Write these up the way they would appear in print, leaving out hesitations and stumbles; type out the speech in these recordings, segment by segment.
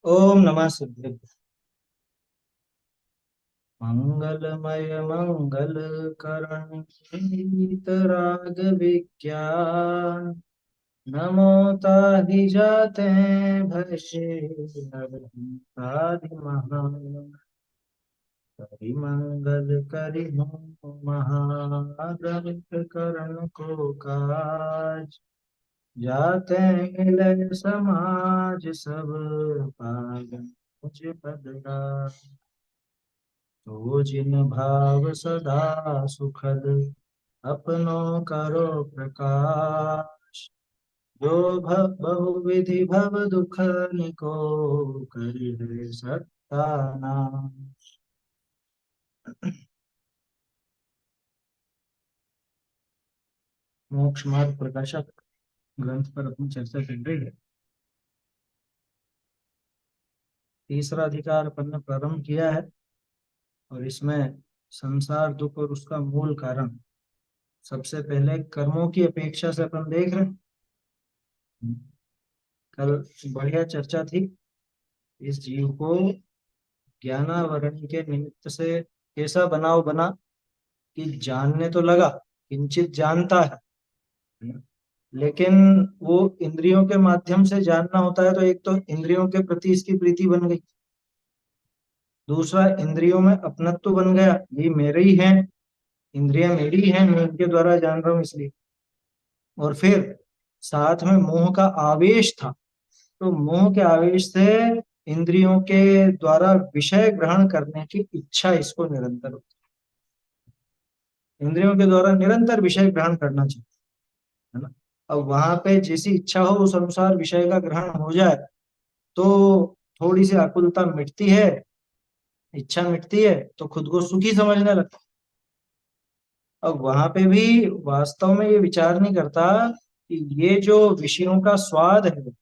ओम नमः शिवाय। मंगलमय मंगल करण वीतराग विज्ञान। नमो ताहि जाते भस्म आदि महान। हरि मंगल करि महाग्रंथ करण को काज। जाते मिले समाज सब पावन मुझ पद तो जिन भाव सदा सुखद अपनों करो प्रकाश। जो बहुविधि भव दुख निको करिहे सत्तानाश। मोक्ष मार्ग प्रकाशक ग्रंथ पर अपनी चर्चा चल रही है। तीसरा अधिकार अपन ने प्रारंभ किया है और इसमें संसार दुख और उसका मूल कारण सबसे पहले कर्मों की अपेक्षा से अपन देख रहे हैं। कल बढ़िया चर्चा थी। इस जीव को ज्ञानावरण के निमित्त से कैसा बनाव बना कि जानने तो लगा, किंचित जानता है, लेकिन वो इंद्रियों के माध्यम से जानना होता है तो एक तो इंद्रियों के प्रति इसकी प्रीति बन गई, दूसरा इंद्रियों में अपनत्व बन गया, ये मेरे ही हैं, इंद्रियां मेरी हैं, मैं इनके द्वारा जान रहा हूँ इसलिए। और फिर साथ में मोह का आवेश था, तो मोह के आवेश से इंद्रियों के द्वारा विषय ग्रहण करने की इच्छा इसको निरंतर होती है। इंद्रियों के द्वारा निरंतर विषय ग्रहण करना चाहिए, है ना। अब वहां पे जैसी इच्छा हो उस अनुसार विषय का ग्रहण हो जाए तो थोड़ी सी आकुलता मिटती है, इच्छा मिटती है, तो खुद को सुखी समझने लगता है। अब वहां पे भी वास्तव में ये विचार नहीं करता कि ये जो विषयों का स्वाद है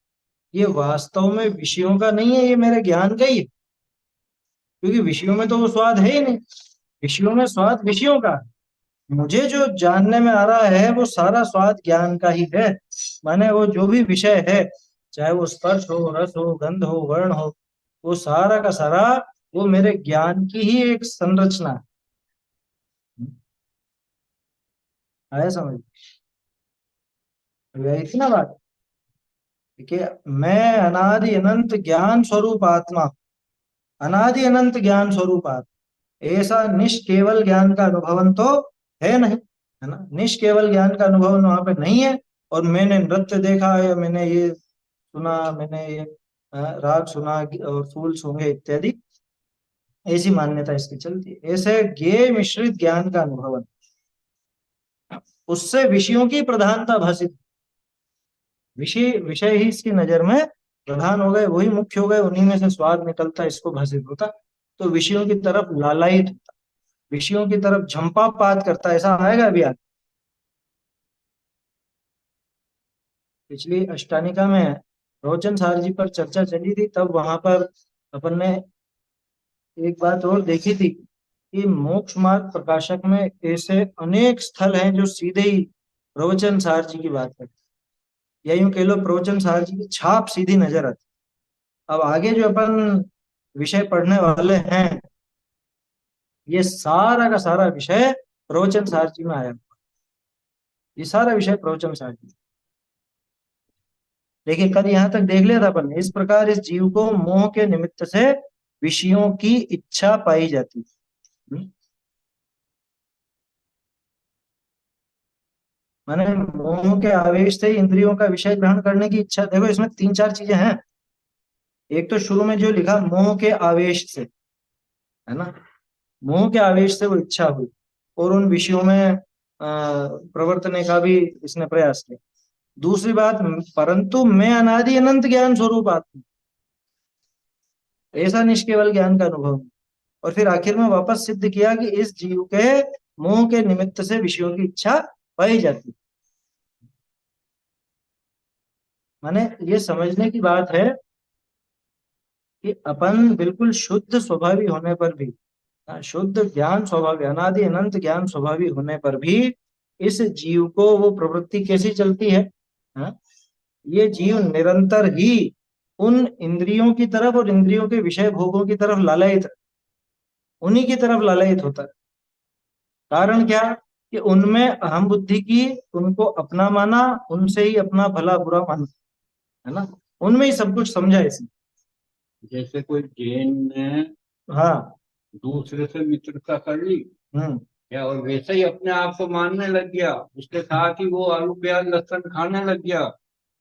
ये वास्तव में विषयों का नहीं है, ये मेरे ज्ञान का ही है। क्योंकि विषयों में तो वो स्वाद है ही नहीं, विषयों में स्वाद विषयों का है। मुझे जो जानने में आ रहा है वो सारा स्वाद ज्ञान का ही है। माने वो जो भी विषय है, चाहे वो स्पर्श हो, रस हो, गंध हो, वर्ण हो, वो सारा का सारा वो मेरे ज्ञान की ही एक संरचना है। आया समझ? इतना बात। देखिए, मैं अनादि अनंत ज्ञान स्वरूप आत्मा, अनादि अनंत ज्ञान स्वरूप आत्मा, ऐसा निष्केवल ज्ञान का अनुभवन तो है नहीं, है ना। निष्केवल ज्ञान का अनुभवन वहां पे नहीं है। और मैंने नृत्य देखा या मैंने ये सुना, मैंने ये राग सुना और फूल सूंघे इत्यादि, ऐसी मान्यता इसकी चलती है। ऐसे ज्ञेय मिश्रित ज्ञान का अनुभवन, उससे विषयों की प्रधानता भाषित, विषय विषय ही इसकी नजर में प्रधान हो गए, वही मुख्य हो गए, उन्हीं में से स्वाद निकलता, इसको भाषित होता, तो विषयों की तरफ लालायित होता, विषयों की तरफ झंपापात करता। ऐसा आएगा अभी आगे। पिछली अष्टानिका में रोचन सार जी पर चर्चा चली थी, तब वहां पर अपन ने एक बात और देखी थी कि मोक्ष मार्ग प्रकाशक में ऐसे अनेक स्थल हैं जो सीधे ही प्रवचन सार जी की बात करते हैं, या यूं कह लो प्रवचन सार जी की छाप सीधी नजर आती। अब आगे जो अपन विषय पढ़ने वाले हैं, ये सारा का सारा विषय प्रवचन सार जी में आया। ये सारा विषय प्रवचन सार जी। देखिए, कल यहाँ तक देख लिया था अपन ने। इस प्रकार इस जीव को मोह के निमित्त से विषयों की इच्छा पाई जाती है। माने मोह के आवेश से इंद्रियों का विषय ग्रहण करने की इच्छा। देखो, इसमें तीन चार चीजें हैं। एक तो शुरू में जो लिखा मोह के आवेश से, है ना, मोह के आवेश से वो इच्छा हुई और उन विषयों में प्रवर्तने का भी इसने प्रयास किया। दूसरी बात, परंतु मैं अनादि अनंत ज्ञान स्वरूप आत्मा, ऐसा निष्केवल ज्ञान का अनुभव। और फिर आखिर में वापस सिद्ध किया कि इस जीव के मोह के निमित्त से विषयों की इच्छा पाई जाती है। माने ये समझने की बात है कि अपन बिल्कुल शुद्ध स्वभावी होने पर भी, शुद्ध ज्ञान स्वभावी, अनादि अनंत ज्ञान स्वभावी होने पर भी इस जीव को वो प्रवृत्ति कैसी चलती है, हाँ? ये जीव निरंतर ही उन इंद्रियों की तरफ और इंद्रियों के विषय भोगों की तरफ लालयित, उन्हीं की तरफ लालयित होता है। कारण क्या? कि उनमें अहम बुद्धि की, उनको अपना माना, उनसे ही अपना भला बुरा माना, है ना, उनमें ही सब कुछ समझा इसने। जैसे कोई जैन ने हाँ। दूसरे से मित्रता कर ली हम्म। क्या, और वैसे ही अपने आप को मानने लग गया, उसके साथ ही वो आलू प्याज लहसुन खाने लग गया।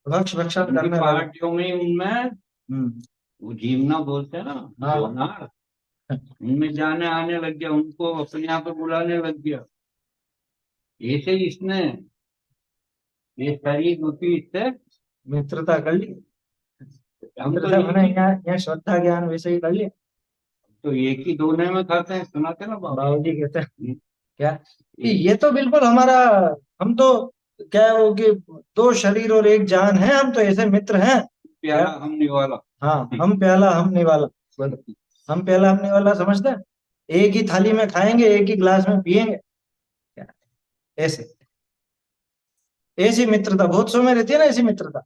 भक्ष भक्षण उनकी करने लगा। पार्टियों में उनमें हम्म। वो जीवना बोलते हैं ना, हाँ। जोनार, उनमें जाने आने लग गया, उनको अपने यहाँ पे बुलाने लग गया। ऐसे ही इसने ये सारी बुद्धि इससे, मित्रता कर ली। हम तो मित्रता एक मैंने ही, यहाँ यहाँ श्रद्धा ज्ञान वैसे ही कर लिया। तो एक ही दोने में खाते हैं, सुनाते ना बाबू। बाबूजी कहते हैं क्या कि एक ये तो बिल्कुल हमारा, हम तो क्या है वो कि दो शरीर और एक जान है, हम तो ऐसे मित्र हैं क्या। प्याला हम निवाला। हाँ, हम प्याला हम निवाला। बोलो, हम प्याला हम निवाला समझते हैं। एक ही थाली में खाएंगे, एक ही गिलास में पिएंगे क्या, ऐसे। ऐसी मित्रता बहुत सौ में रहती है ना, ऐसी मित्रता।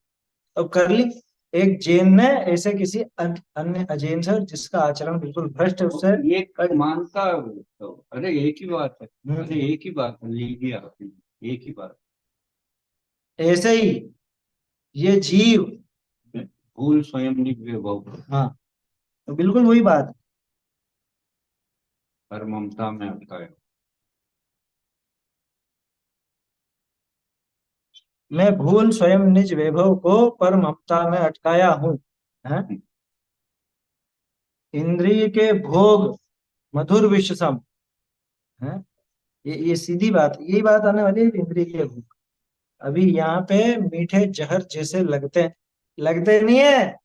अब कर ली एक जैन ने ऐसे किसी अन्य अजैन से, जिसका आचरण बिल्कुल भ्रष्ट है, उससे एक कर ली। मानता है वो तो, अरे एक ही बात है, अरे हम्म। एक ही बात है, लीजिए आपने एक ही बात। ऐसे ही ये जीव। भूल स्वयं निव्यय हाँ, तो बिल्कुल वही बात। पर ममता में अटका। मैं भूल स्वयं निज वैभव को पर ममता में अटकाया हूँ। हैं? इंद्रिय के भोग मधुर विष सम। हैं? ये सीधी बात, यही बात आने वाली है इंद्रिय के भोग। अभी यहाँ पे मीठे जहर जैसे लगते हैं, लगते नहीं है,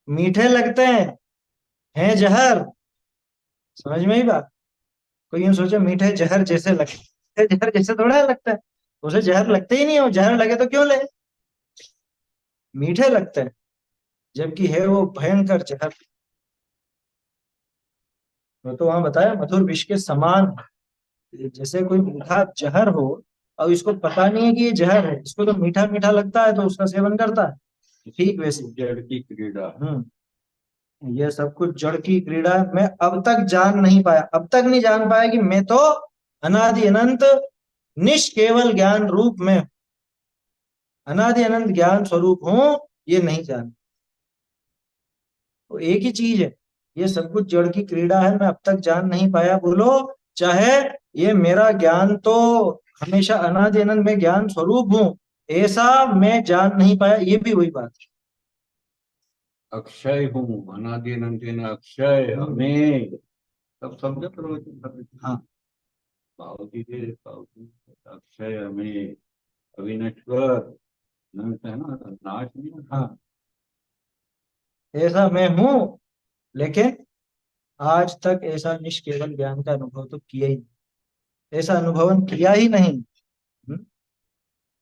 मीठे लगते हैं जहर। समझ में ही बात। कोई यूं सोचे मीठे जहर जैसे लगते, मीठे जहर जैसे थोड़ा लगता है। उसे जहर लगते ही नहीं है, वो जहर लगे तो क्यों ले। मीठे लगते हैं, जबकि है वो भयंकर जहर। तो वहां बताया मधुर विष के समान है। जैसे कोई मीठा जहर हो, और इसको पता नहीं है कि ये जहर है, इसको तो मीठा मीठा लगता है तो उसका सेवन करता है, ठीक वैसे। जड़ की क्रीड़ा। ये सब कुछ जड़ की क्रीड़ा है। मैं अब तक जान नहीं पाया, अब तक नहीं जान पाया कि मैं तो अनादि अनंत निष्केवल ज्ञान रूप में हूं। अनादि अनंत ज्ञान स्वरूप हूं, ये नहीं जान। तो एक ही चीज है, ये सब कुछ जड़ की क्रीड़ा है, मैं अब तक जान नहीं पाया बोलो। चाहे ये मेरा ज्ञान तो हमेशा अनादि अनंत में ज्ञान स्वरूप हूं, ऐसा मैं जान नहीं पाया, ये भी वही बात है। अक्षय हूँ, अनादि अनंत न अक्षय अमेय, सब समझे प्रवचन सब। हाँ। पावती दे पावती, अक्षय अमेय अविनश्वर, अनंत है ना, नाश नहीं होता। हाँ, ऐसा मैं हूं, लेकिन आज तक ऐसा निष्केवल ज्ञान का अनुभव तो किया ही नहीं, ऐसा अनुभवन किया ही नहीं। हम्म?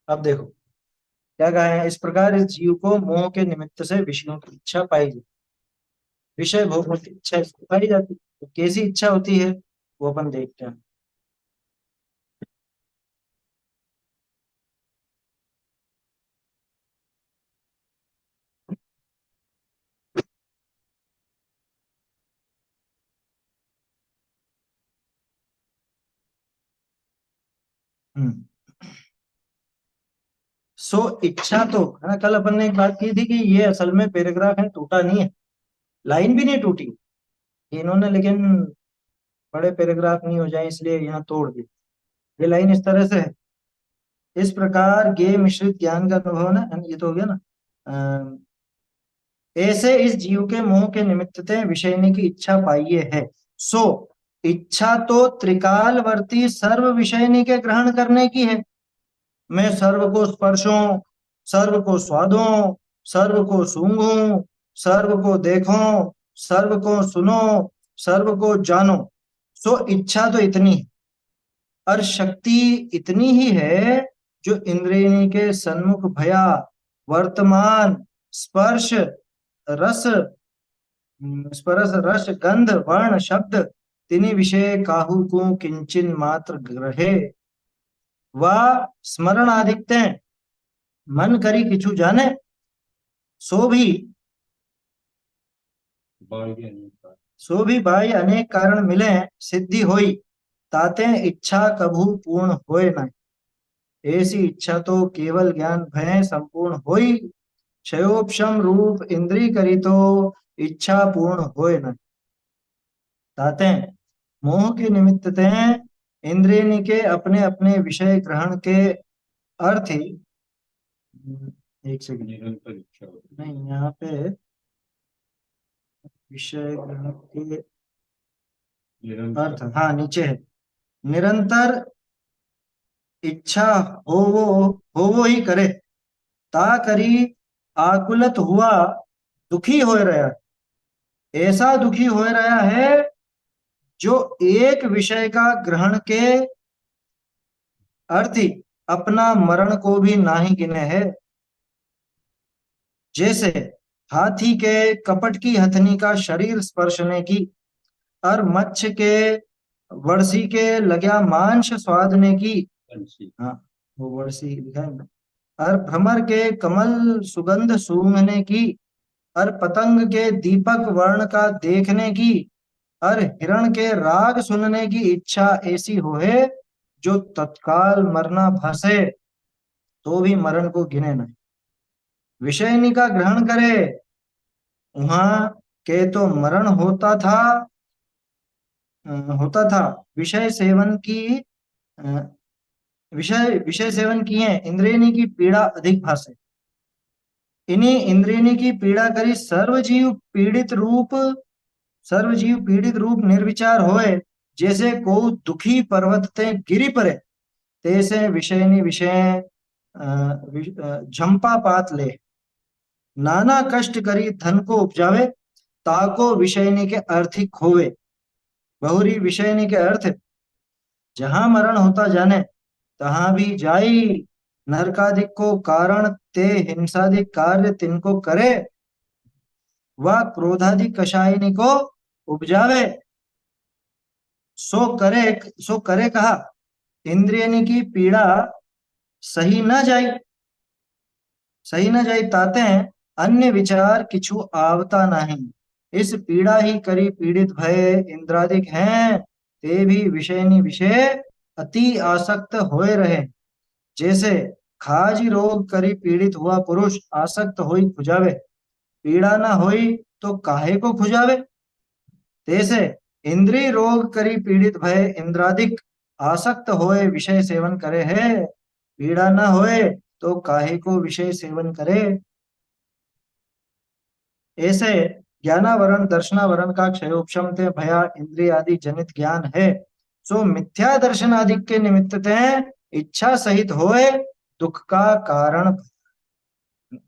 अब देखो क्या कहा है, इस प्रकार इस जीव को मोह के निमित्त से विषयों की इच्छा पाई जाती, विषय भोगों की इच्छा इसको पाई जाती। तो कैसी इच्छा होती है वो अपन देखते हैं। हम्म। सो इच्छा तो है ना, कल अपन ने एक बात की थी कि ये असल में पैराग्राफ है, टूटा नहीं है, लाइन भी नहीं टूटी। इन्होंने लेकिन बड़े पैराग्राफ नहीं हो जाए इसलिए यहाँ तोड़ दी। ये लाइन इस तरह से है, इस प्रकार गे मिश्रित ज्ञान का अनुभव ना, ये तो हो गया ना। ऐसे इस जीव के मोह के निमित्त ते विषयनी की इच्छा पाइये है। सो इच्छा तो त्रिकालवर्ती सर्व विषयनी के ग्रहण करने की है। मैं सर्व को स्पर्शूं, सर्व को स्वादूं, सर्व को सूंघूं, सर्व को देखूं, सर्व को सुनो, सर्व को जानो। सो इच्छा तो इतनी है, और शक्ति इतनी ही है, जो इंद्रिय के सन्मुख भया वर्तमान स्पर्श रस, स्पर्श रस गंध वर्ण शब्द तिनि विषय काहू को किंचिन मात्र ग्रहे व स्मरण आदित्य मन करी किछु जाने। सो भी बाह्य अनेक सो भी भाई अनेक कारण मिले सिद्धि होई, ताते इच्छा कभू पूर्ण होए न। ऐसी इच्छा तो केवल ज्ञान भय संपूर्ण होई, क्षयोपशम रूप इंद्री करी तो इच्छा पूर्ण होए न। ताते मोह के निमित्त ते इंद्रिय के अपने अपने विषय ग्रहण के अर्थ ही, एक सेकंड, निरंतर इच्छा होती नहीं यहाँ पे विषय ग्रहण के है। निरंतर अर्थ, हाँ नीचे है, निरंतर इच्छा हो वो ही करे, ता करी आकुलत हुआ दुखी हो रहा है। ऐसा दुखी हो रहा है जो एक विषय का ग्रहण के अर्थ ही अपना मरण को भी नाही गिने है। जैसे हाथी के कपट की हथनी का शरीर स्पर्शने की, और मच्छ के वर्षी के लग्या मांस स्वादने की, बंसी हाँ वो वर्षी लिखा है ना, और भ्रमर के कमल सुगंध सूंघने की, और पतंग के दीपक वर्ण का देखने की, और हिरण के राग सुनने की इच्छा ऐसी होए जो तत्काल मरना भासे तो भी मरण को गिने नहीं। विषयनी का ग्रहण करे, वहां के तो मरण होता था। विषय सेवन की अ, विषय विषय सेवन किए इंद्रियनी की पीड़ा अधिक भासे। इन्हीं इंद्रियनी की पीड़ा करी सर्व जीव पीड़ित रूप निर्विचार होए। जैसे को दुखी पर्वत ते गिरी परे, तैसे विषयनी विषय झंपा पात ले। नाना कष्ट करी धन को उपजावे, ताको विषयनी के अर्थ ही खोवे। बहुरी विषयनी के अर्थ, जहां मरण होता जाने तहां भी जाई। नरकादिक को कारण ते हिंसादिक कार्य तिनको करे, वह क्रोधादि कषायनी को उपजावे। सो करे कहा, इंद्रियनी की पीड़ा सही न जाई ताते अन्य विचार किछु आवता नहीं। इस पीड़ा ही करी पीड़ित भय इंद्रादिक हैं, ते भी विषयनी विषय अति आसक्त होए रहे। जैसे खाजी रोग करी पीड़ित हुआ पुरुष आसक्त होई खुजावे, पीड़ा न होई तो काहे को खुजावे। तैसे इंद्रिय रोग करी पीड़ित भय इंद्रादिक आसक्त होए विषय सेवन करे है, पीड़ा न होए तो काहे को विषय सेवन करे। ऐसे ज्ञानावरण दर्शनावरण का क्षयोपशम ते भया इंद्रिय आदि जनित ज्ञान है, सो मिथ्या दर्शन आदि के निमित्त ते इच्छा सहित होए दुख का कारण।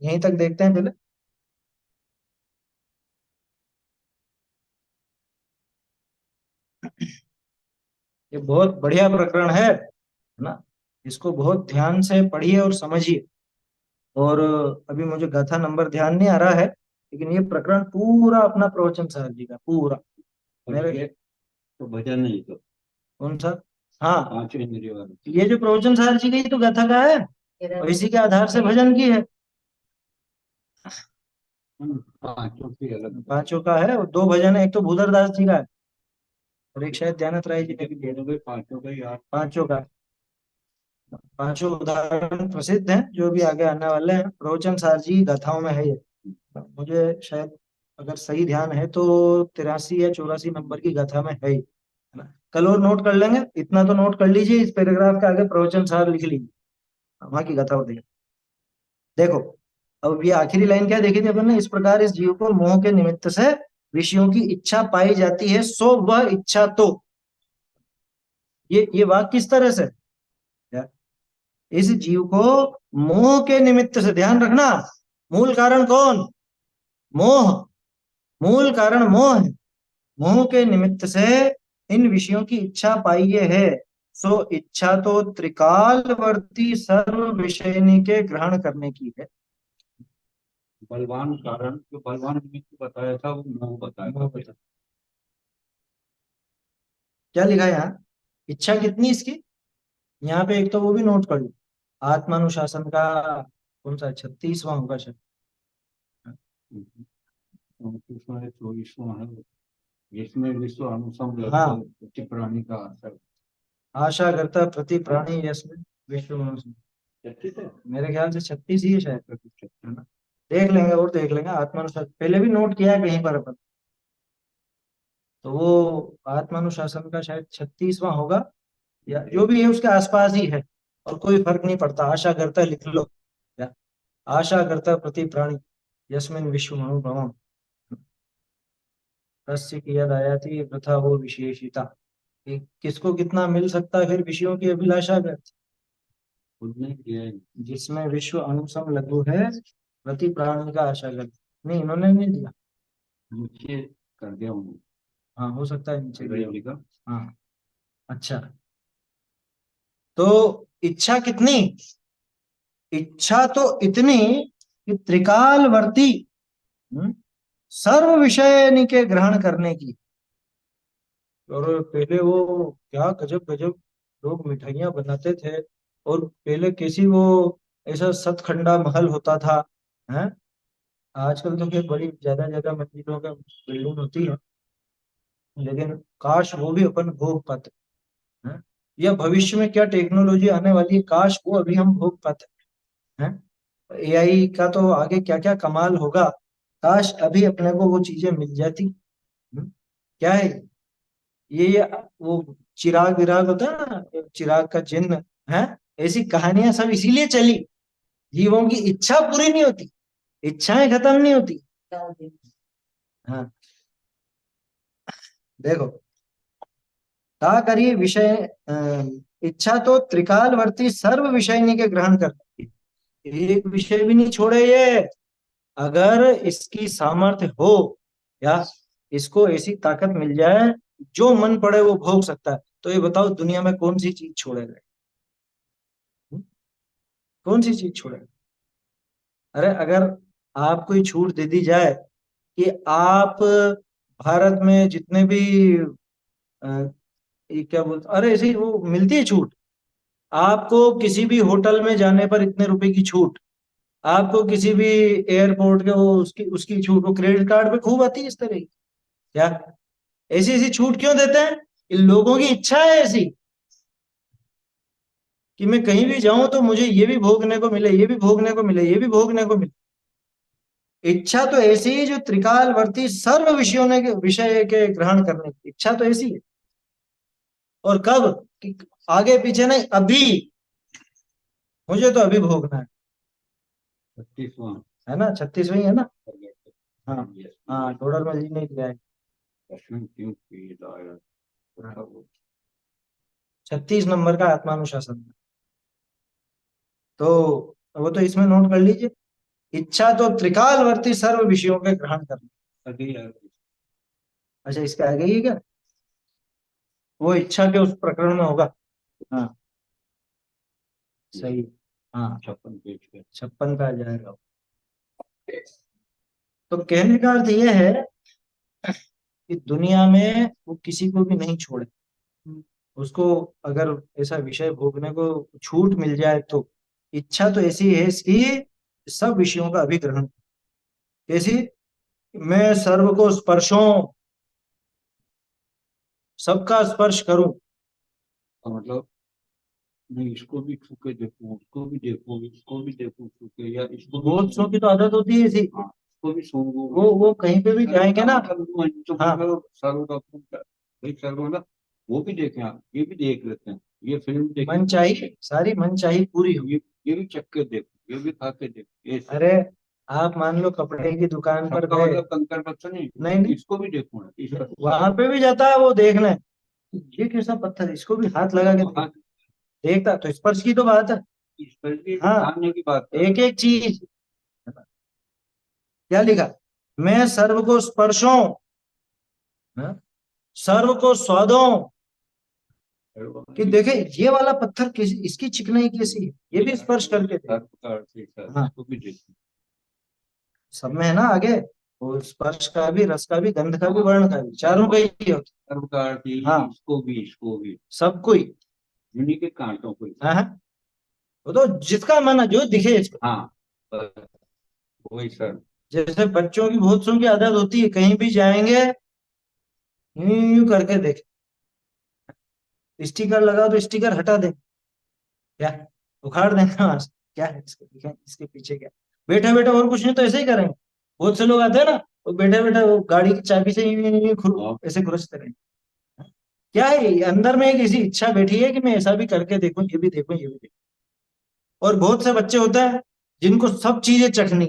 यहीं तक देखते हैं पहले। ये बहुत बढ़िया प्रकरण है ना, इसको बहुत ध्यान से पढ़िए और समझिए। और अभी मुझे गाथा नंबर ध्यान नहीं आ रहा है, लेकिन ये प्रकरण पूरा अपना प्रवचन सार जी का पूरा और मेरे। ये तो भजन नहीं तो कौन सा? हाँ, पांचों इंद्रिय वाले ये जो प्रवचन सार जी की तो गाथा का है, और इसी के आधार से भजन की है। पांचों की अलग पांचों का है, और दो भजन है, एक तो भूधर दास जी का है और एक शायद ध्यानत राय जी ने भी दिया। दोनों के पांचों का याद पांचों का, पांचों उदाहरण प्रसिद्ध हैं जो भी आगे आने वाले हैं, प्रवचन सार जी गाथाओं में है ये। मुझे शायद अगर सही ध्यान है तो 83 या 84 नंबर की गाथा में है ही, है ना। कल और नोट कर लेंगे, इतना तो नोट कर लीजिए, इस पैराग्राफ के आगे प्रवचन सार लिख लीजिए, वहां की गाथा और देखिए। देखो, अब ये आखिरी लाइन क्या देखी थी अपन ने, इस प्रकार इस जीव को मोह के निमित्त से विषयों की इच्छा पाई जाती है, सो वह इच्छा तो, ये वाक्य किस तरह से, इस जीव को मोह के निमित्त से, ध्यान रखना, मूल कारण कौन? मोह। मूल कारण मोह है। मोह के निमित्त से इन विषयों की इच्छा पाई है, सो इच्छा तो त्रिकालवर्ती सर्व विषयनी के ग्रहण करने की है। बलवान कारण, जो बलवान निमित्त बताया था वो मोह बताया मोह था। बता- क्या लिखा है यहाँ? इच्छा कितनी इसकी, यहाँ पे एक तो वो भी नोट कर लो, आत्मानुशासन का कौन सा 36वां होगा शायद। 29वां 24वां है, जिसमें विश्व अनुसम हाँ, लगभग प्राणी का असर। आशा करता प्रति प्राणी यस्मिन विश्व मनुष्य। 36 है। मेरे ख्याल से 36 ही है शायद, है ना। देख लेंगे और देख लेंगे, आत्मानुशासन पहले भी नोट किया है कहीं पर अपन। तो वो आत्मानुशासन का शायद 36वां होगा, या जो भी है उसके आसपास ही है। और कोई फर्क नहीं पड़ता, आशा करता लिख लो, या आशा करता प्रति प्राणी यस्मिन विश्व मनुभवम तस्य कियद् आयाति वृथा वो विशेषिता। कि किसको कितना मिल सकता है फिर विषयों की अभिलाषा व्यर्थ, खुद ने किया है। जिसमें विश्व अनुसम लघु है प्रति प्राणी का आशा व्यर्थ। नहीं, इन्होंने नहीं दिया। नीचे कर दिया उन्होंने। हाँ, हो सकता है नीचे दिया हो। लिखा। हाँ, अच्छा। तो इच्छा कितनी, इच्छा तो इतनी कि त्रिकालवर्ती, सर्व विषय निके ग्रहण करने की। और पहले वो क्या गजब गजब लोग मिठाइयाँ बनाते थे। और पहले कैसी वो ऐसा सतखंडा महल होता था, हैं। आजकल तो फिर बड़ी ज्यादा ज्यादा मंजिलों का बिल्डिंग होती है, लेकिन काश वो भी अपन भोग पाते हैं। या भविष्य में क्या टेक्नोलॉजी आने वाली है, काश वो अभी हम भोग पाते हैं। एआई का तो आगे क्या क्या कमाल होगा, काश अभी अपने को वो चीजें मिल जाती। क्या है ये वो चिराग विराग होता है ना, चिराग का चिन्ह है। ऐसी कहानियां सब इसीलिए चली, जीवों की इच्छा पूरी नहीं होती, इच्छाएं खत्म नहीं होती। हाँ, देखो, ता करिए विषय इच्छा तो त्रिकालवर्ती सर्व विषय नहीं के ग्रहण करती, एक विषय भी नहीं छोड़े ये। अगर इसकी सामर्थ्य हो, या इसको ऐसी ताकत मिल जाए, जो मन पड़े वो भोग सकता है, तो ये बताओ दुनिया में कौन सी चीज छोड़ेगा? कौन सी चीज छोड़ेगा? अरे अगर आपको ही छूट दे दी जाए कि आप भारत में जितने भी अ, ये क्या बोलते, अरे ऐसे ही वो मिलती है छूट। आपको किसी भी होटल में जाने पर इतने रुपए की छूट, आपको किसी भी एयरपोर्ट के वो उसकी उसकी छूट, वो क्रेडिट कार्ड पे खूब आती है इस तरह की। क्या ऐसी ऐसी छूट क्यों देते हैं? इन लोगों की इच्छा है ऐसी कि मैं कहीं भी जाऊं तो मुझे ये भी भोगने को मिले, ये भी भोगने को मिले, ये भी भोगने को मिले। इच्छा तो ऐसी है जो त्रिकालवर्ती सर्व विषयों ने विषय के ग्रहण करने की इच्छा तो ऐसी है। और कब? कि आगे पीछे नहीं, अभी, मुझे तो अभी भोगना 36वां है ना। 36वीं है ना। हाँ, हाँ, टोटल में नहीं दिया है। दर्शन क्यों किए दाया। 36 नंबर का आत्मानुशासन। तो वो तो इसमें नोट कर लीजिए, इच्छा तो त्रिकालवर्ती सर्व विषयों के ग्रहण करना। अभी यार। अच्छा, इसके आगे ही क्या, वो इच्छा के उस प्रकरण में होगा। हाँ, सही। हाँ, 56 पेज पे। 56 का आ जाएगा। तो कहने का अर्थ यह है कि दुनिया में वो किसी को भी नहीं छोड़े। उसको अगर ऐसा विषय भोगने को छूट मिल जाए तो इच्छा तो ऐसी है इसकी, सब विषयों का अभिग्रहण। कैसी? मैं सर्व को स्पर्शों, सबका स्पर्श करूं। तो मतलब मैं इसको भी छू के देखूं, उसको भी देखूं, इसको भी देखूं छू के, या इसको भी बहुत सौ की तो आदत होती है ऐसी। हाँ, इसको भी सूंघूं। वो कहीं पे भी जाएंगे ना। तो हाँ, सर्व का भाई सर्व मतलब वो भी देखें आप, ये भी देख लेते हैं, ये फिल्म देखें, मन चाहिए, सारी मन चाहिए पूरी हो। ये भी चख के देखो, ये भी खा के देखो, ये सब। अरे आप मान लो कपड़े की दुकान पर सबका गए, मतलब कंकर पत्थर नहीं, नहीं नहीं, इसको भी देखो ना, इसका वहां पे भी जाता है वो देखने, ये कैसा पत्थर है, इसको भी हाथ लगा के हाँ, देखता। तो स्पर्श की तो बात है। इस पर भी हाँ, जानने की बात कर। एक एक चीज। क्या लिखा? मैं सर्व को स्पर्शों, हाँ, सर्व को स्वादों। कि देखे ये वाला पत्थर किसी, इसकी चिकनाई कैसी है, ये भी स्पर्श करके थे। सर्व का अर्थ है सर, हाँ, इसको भी देखो। सब में है ना आगे, वो स्पर्श का भी, रस का भी, गंध का भी, वर्ण का भी, चारों का ही होता सर्व का अर्थ है। यही, हाँ, इसको भी सबको ही। उन्हीं के कांटों को ही। हाँ, हाँ, वो तो जिसका मन है, जो दिखे इसको। हाँ, बस वही सर। जैसे बच्चों की बहुत सौ की आदत होती है, कहीं भी जाएंगे यूं यूं करके देख, स्टिकर लगा तो स्टिकर हटा दे, क्या उखाड़ देंगे वहां से, क्या है इसके पीछे, इसके पीछे क्या, बैठे बैठे और कुछ नहीं तो ऐसे ही करेंगे। बहुत से लोग आते हैं ना, वो बैठे बैठे वो गाड़ी की चाबी से यूं यूं यूं ऐसे खुरचते रहेंगे। क्या है ये? अंदर में एक ऐसी इच्छा बैठी है कि मैं ऐसा भी करके देखूं, ये भी देखूं, ये भी देखूं। और बहुत से बच्चे होते हैं जिनको सब चीजें चखनी,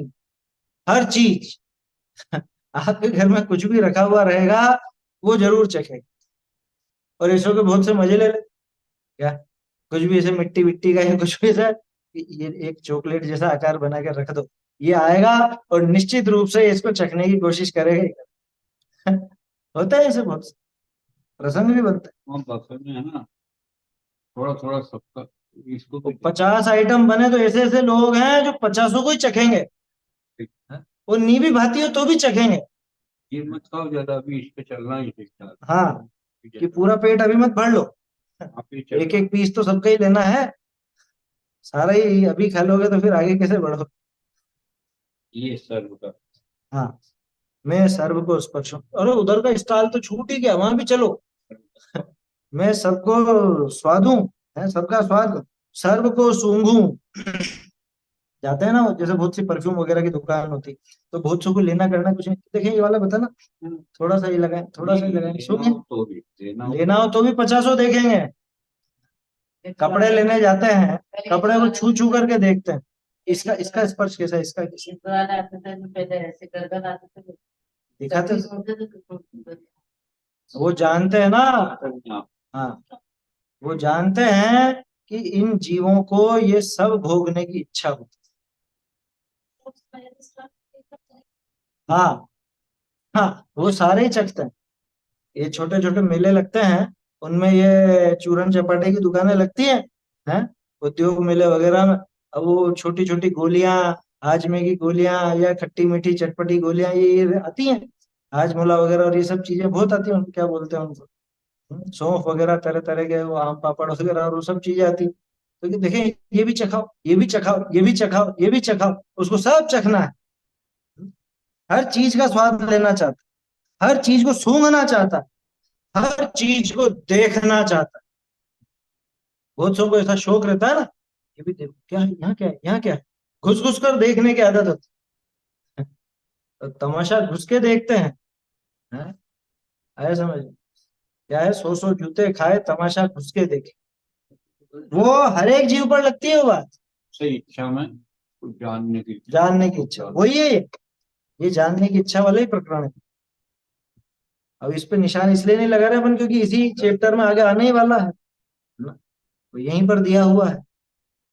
हर चीज। आपके घर में कुछ भी रखा हुआ रहेगा वो जरूर चखेगा, और ऐसो के बहुत से मजे ले ले, क्या कुछ भी ऐसे मिट्टी विट्टी का या कुछ भी ऐसा, ये एक चॉकलेट जैसा आकार बना के रख दो, ये आएगा और निश्चित रूप से इसको चखने की कोशिश करेगा ही। होता है ऐसे बहुत से प्रसंग भी बनता वहाँ बफे में है ना, थोड़ा थोड़ा सबका, इसको है। भी दे। 50 आइटम बने तो ऐसे ऐसे लोग हैं जो 50 को ही चखेंगे, वो नी भी भाती हो तो भी चखेंगे। ये मत खाओ ज्यादा, अभी इस पे चलना ही ठीक ठाक। हाँ, कि पूरा पेट अभी मत भर लो, आप ही एक चलना। एक पीस तो सबका ही लेना है, सारा ही अभी खा लोगे तो फिर आगे कैसे बढ़ो। ये सर्व का। हाँ, मैं सर्व को स्पर्श हूं। अरे उधर का स्टॉल तो छूट ही गया, वहां भी चलो। मैं सबको स्वादूं, है सबका स्वाद, सर्व को सूंघूं। जाते हैं ना, जैसे बहुत सी परफ्यूम वगैरह की दुकान होती, तो बहुत सौ को लेना करना कुछ नहीं, देखिए ये वाला बता ना, थोड़ा सा ही लगाए, थोड़ा सा ही लगाए, लेना सूंघे। हो तो भी, लेना हो लेना हो तो भी 50 देखेंगे। कपड़े लेने जाते हैं, कपड़े को छू छू करके देखते हैं, इसका इसका स्पर्श कैसा है, इसका दिखाते वो जानते हैं ना। तो। हाँ, वो जानते हैं कि इन जीवों को ये सब भोगने की इच्छा होती है। हाँ, हाँ, वो सारे ही चखते हैं। ये छोटे छोटे मेले लगते हैं, उनमें ये चूरन चपाटे की दुकानें लगती हैं, उद्योग मेले वगैरह में। अब वो छोटी छोटी गोलियां, हाजमे की गोलियां या खट्टी मीठी चटपटी गोलियां, ये आती हैं, हाजमोला वगैरह, और ये सब चीजें बहुत आती हैं, उनको क्या बोलते हैं उनको, सौंफ वगैरह, तरह तरह के वो आम पापड़ वगैरह, और वो सब चीजें आती हैं। तो देखें, ये भी चखाओ, ये भी चखाओ, ये भी चखाओ, ये भी चखाओ, उसको सब चखना है। हर चीज का स्वाद लेना चाहता, हर चीज को सूंघना चाहता, हर चीज को देखना चाहता। बहुत सबको ऐसा शौक रहता है ना, ये भी देखो क्या है, यहाँ क्या है, यहाँ क्या है, घुस घुस कर देखने की आदत होती है। तो तमाशा घुस के देखते हैं, आया समझ में? क्या है, सौ सौ जूते खाए तमाशा घुस के देखे, वो हर एक जीव पर लगती है वो बात। सही इच्छा में कुछ जानने की इच्छा जानने की बहुत इच्छा ज्यादा। वही है ये जानने की इच्छा वाला ही प्रकरण है। अब इस पे निशान इसलिए नहीं लगा रहे अपन, क्योंकि इसी चैप्टर में आगे आने ही वाला है ना, तो यहीं पर दिया हुआ है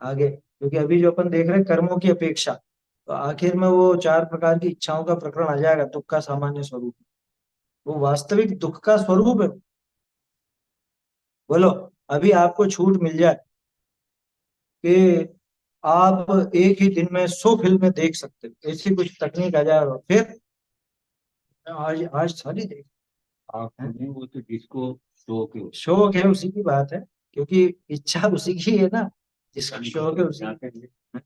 आगे, क्योंकि अभी जो अपन देख रहे हैं कर्मों की अपेक्षा, तो आखिर में वो 4 प्रकार की इच्छाओं का प्रकरण आ जाएगा, दुख का सामान्य स्वरूप, वो वास्तविक दुख का स्वरूप है। बोलो, अभी आपको छूट मिल जाए कि आप एक ही दिन में 100 फिल्में देख सकते हो, ऐसी कुछ तकनीक आ जाए, फिर आज आज सारी देख, आप हैं? नहीं, वो तो जिसको शौक है उसको। शौक है उसी की बात है, क्योंकि इच्छा उसी की है ना, जिसका शौक है उसी जाते की। हैं,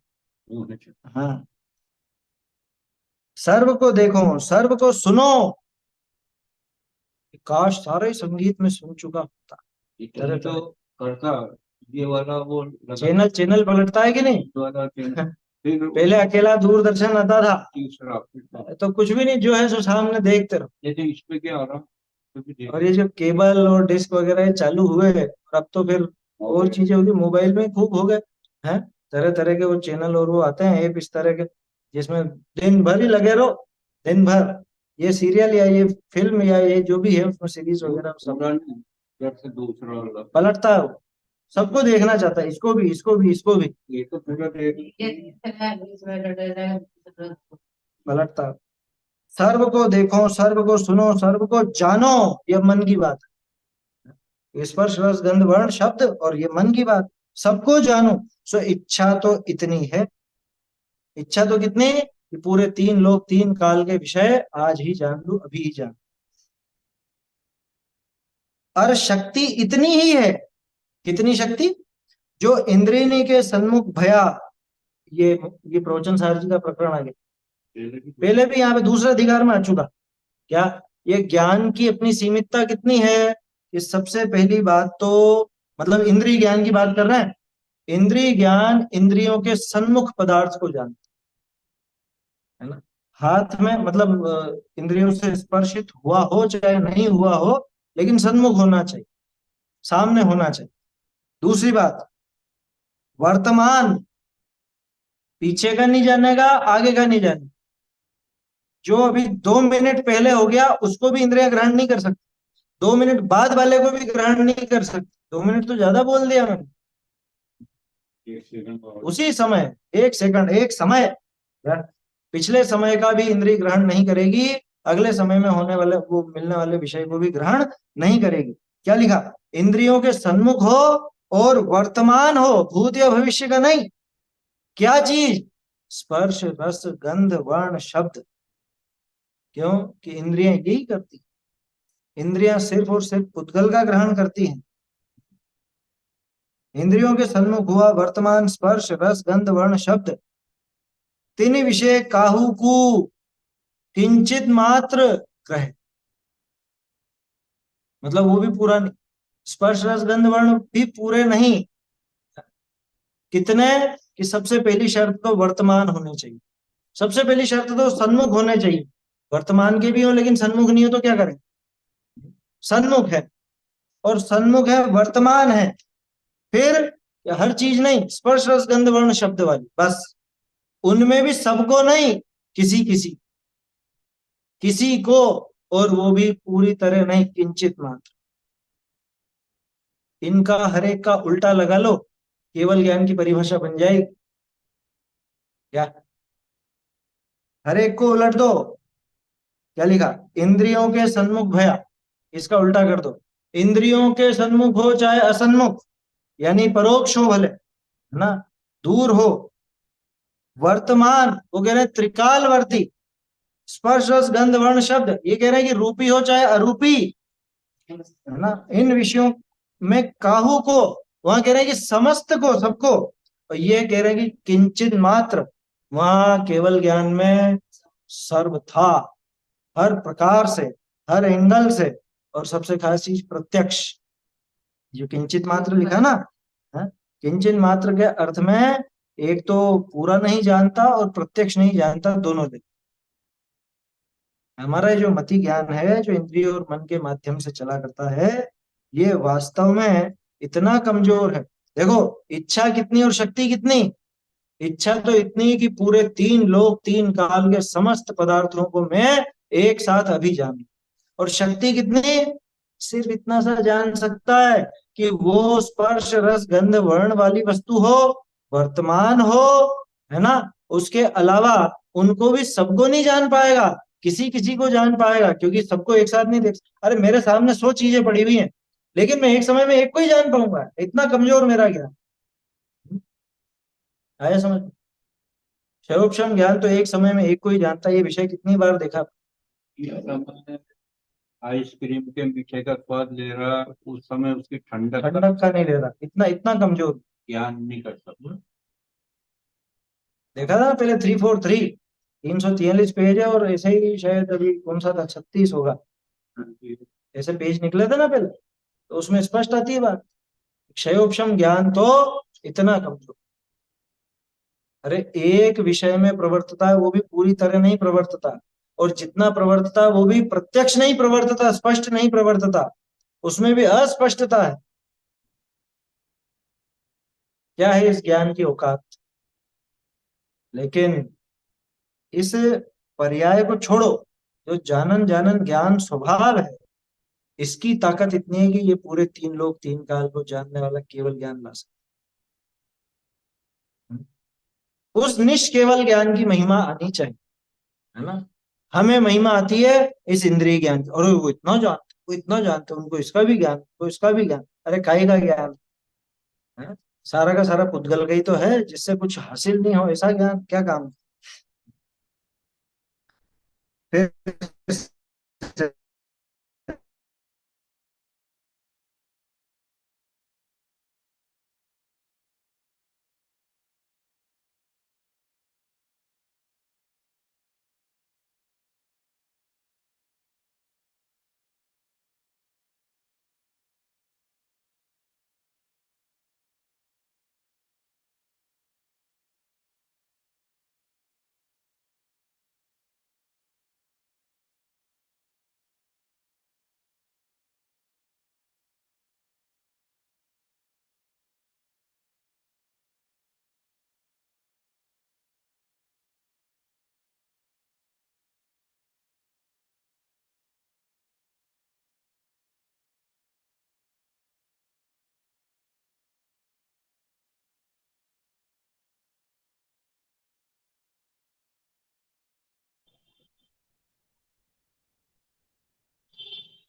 वो होना चाहिए। हाँ, सर्व को देखो, सर्व को सुनो, काश सारे संगीत में सुन चुका होता, इतनी तरह तो तरह। करता, ये वाला वो लगा, चैनल चैनल पलटता है कि नहीं? वाला चैनल, फिर पहले अकेला दूरदर्शन आता था, तीसरा, फिर तो कुछ भी नहीं, जो है सो सामने देखते रहो। जैसे इस पे क्या आ रहा, तो भी देख और ये जो केबल और डिस्क वगैरह ये चालू हुए हैं, और अब तो फिर और चीजें होगी, मोबाइल में खूब हो गए हैं, तरह तरह के वो चैनल और वो आते हैं ऐप इस तरह के, जिसमें दिन भर ही लगे रहो, दिन भर ये सीरियल या ये फिल्म या ये जो भी है उसमें सीरीज वगैरह सब पूरा नहीं, जब से दूसरा वाला पलटता है वो, सबको देखना चाहता है, इसको भी, इसको भी, इसको भी ये तो पूरा देख। पलटता है। सर्व को देखो, सर्व को सुनो, सर्व को जानो, ये मन की बात है, स्पर्श रस गंध वर्ण शब्द, और ये मन की बात, सबको जानो। सो इच्छा तो इतनी है, इच्छा तो कितनी, कि पूरे 3 लोक 3 काल के विषय आज ही जान लूं, अभी ही जान। और शक्ति इतनी ही है, कितनी शक्ति, जो इंद्रियनी के सन्मुख भया, ये ये प्रवचन सार जी का प्रकरण आ गया, पहले भी यहाँ पे दूसरा अधिकार में आ चुका। क्या ये ज्ञान की अपनी सीमितता कितनी है कि सबसे पहली बात तो मतलब इंद्रिय ज्ञान की बात कर रहे हैं। इंद्रिय ज्ञान इंद्रियों के सन्मुख पदार्थ को जानता है ना। हाथ में मतलब इंद्रियों से स्पर्शित हुआ हो चाहे नहीं हुआ हो, लेकिन सन्मुख होना चाहिए, सामने होना चाहिए। दूसरी बात, वर्तमान, पीछे का नहीं जानेगा, आगे का नहीं जानेगा। जो अभी 2 मिनट पहले हो गया उसको भी इंद्रियां ग्रहण नहीं कर सकती, 2 मिनट बाद वाले को भी ग्रहण नहीं कर सकती। 2 मिनट तो ज्यादा बोल दिया मैंने। उसी समय, एक सेकंड, एक समय यार, पिछले समय का भी इंद्रिय ग्रहण नहीं करेगी, अगले समय में होने वाले वो मिलने वाले विषय को भी ग्रहण नहीं करेगी। क्या लिखा? इंद्रियों के सन्मुख हो और वर्तमान हो, भूत या भविष्य का नहीं। क्या चीज? स्पर्श रस गंध वर्ण शब्द। क्यों? कि इंद्रियां यही करती, इंद्रियां सिर्फ और सिर्फ पुद्गल का ग्रहण करती हैं। इंद्रियों के सन्मुख हुआ वर्तमान स्पर्श रस गंध वर्ण शब्द, तीन विषय काहू को किंचित मात्र ग्रह, मतलब वो भी पूरा नहीं, स्पर्श रस गंध वर्ण भी पूरे नहीं। कितने? कि सबसे पहली शर्त तो वर्तमान होने चाहिए, सबसे पहली शर्त तो सन्मुख होने चाहिए। वर्तमान के भी हो लेकिन सन्मुख नहीं हो तो क्या करें? सन्मुख है, और सन्मुख है, वर्तमान है। फिर हर चीज नहीं, स्पर्श रस गंध वर्ण शब्द वाली बस, उनमें भी सबको नहीं, किसी किसी किसी को, और वो भी पूरी तरह नहीं, किंचित मात्र। इनका हर एक का उल्टा लगा लो, केवल ज्ञान की परिभाषा बन जाएगी। क्या? हर एक को उलट दो। क्या लिखा? इंद्रियों के सन्मुख भया, इसका उल्टा कर दो। इंद्रियों के सन्मुख हो चाहे असन्मुख, यानी परोक्ष हो भले, है ना, दूर हो। वर्तमान, वो कह रहे हैं त्रिकालवर्ती। स्पर्श रस गंध वर्ण शब्द, ये कह रहे हैं कि रूपी हो चाहे अरूपी, है ना। इन विषयों में काहू को, वहां कह रहे हैं कि समस्त को, सबको। और ये कह रहे हैं कि किंचित मात्र, वहां केवल ज्ञान में सर्वथा, हर प्रकार से, हर एंगल से, और सबसे खास चीज प्रत्यक्ष। जो किंचित मात्र लिखा ना, है? किंचित मात्र के अर्थ में एक तो पूरा नहीं जानता और प्रत्यक्ष नहीं जानता, दोनों दे। हमारा ये जो मति ज्ञान है, जो इंद्रिय और मन के माध्यम से चला करता है, ये वास्तव में इतना कमजोर है। देखो, इच्छा कितनी और शक्ति कितनी। इच्छा तो इतनी कि पूरे 3 लोक 3 काल के समस्त पदार्थों को मैं एक साथ अभी जान, और शक्ति कितनी? सिर्फ इतना सा जान सकता है कि वो स्पर्श रस गंध वर्ण वाली वस्तु हो, वर्तमान हो, है ना। उसके अलावा उनको भी सबको नहीं जान पाएगा, किसी किसी को जान पाएगा, क्योंकि सबको एक साथ नहीं देख। अरे मेरे सामने 100 चीजें पड़ी हुई हैं, लेकिन मैं एक समय में एक को ही जान पाऊंगा, इतना कमजोर मेरा ज्ञान। आया समझ? क्षयोक्षम ज्ञान तो एक समय में एक को ही जानता है। ये विषय कितनी बार देखा। आइसक्रीम के मीठे का स्वाद ले रहा, उस समय उसकी ठंडक ठंडक का नहीं ले रहा, इतना इतना कमजोर। ज्ञान नहीं कर सकता। देखा था ना पहले 343, 343 पेज है, और ऐसे ही शायद अभी कौन सा था, 36 होगा, ऐसे पेज निकले थे ना पहले, तो उसमें स्पष्ट आती है बात। क्षयोक्षम ज्ञान तो इतना कमजोर। अरे एक विषय में प्रवर्तता है, वो भी पूरी तरह नहीं प्रवर्तता, और जितना प्रवर्तता वो भी प्रत्यक्ष नहीं प्रवर्तता, स्पष्ट नहीं प्रवर्तता, उसमें भी अस्पष्टता है। क्या है इस ज्ञान की औकात? लेकिन इस पर्याय को छोड़ो, जो जानन जानन ज्ञान स्वभाव है, इसकी ताकत इतनी है कि ये पूरे 3 लोक 3 काल को जानने वाला केवल ज्ञान ला सकता है। उस निष्केवल ज्ञान की महिमा आनी चाहिए, है ना। हमें महिमा आती है इस इंद्रिय ज्ञान की, और वो इतना जानते, वो इतना जानते, उनको इसका भी ज्ञान, वो इसका भी ज्ञान। अरे काहे का ज्ञान है? सारा का सारा पुद्गल का ही तो है, जिससे कुछ हासिल नहीं हो, ऐसा ज्ञान क्या काम। फिर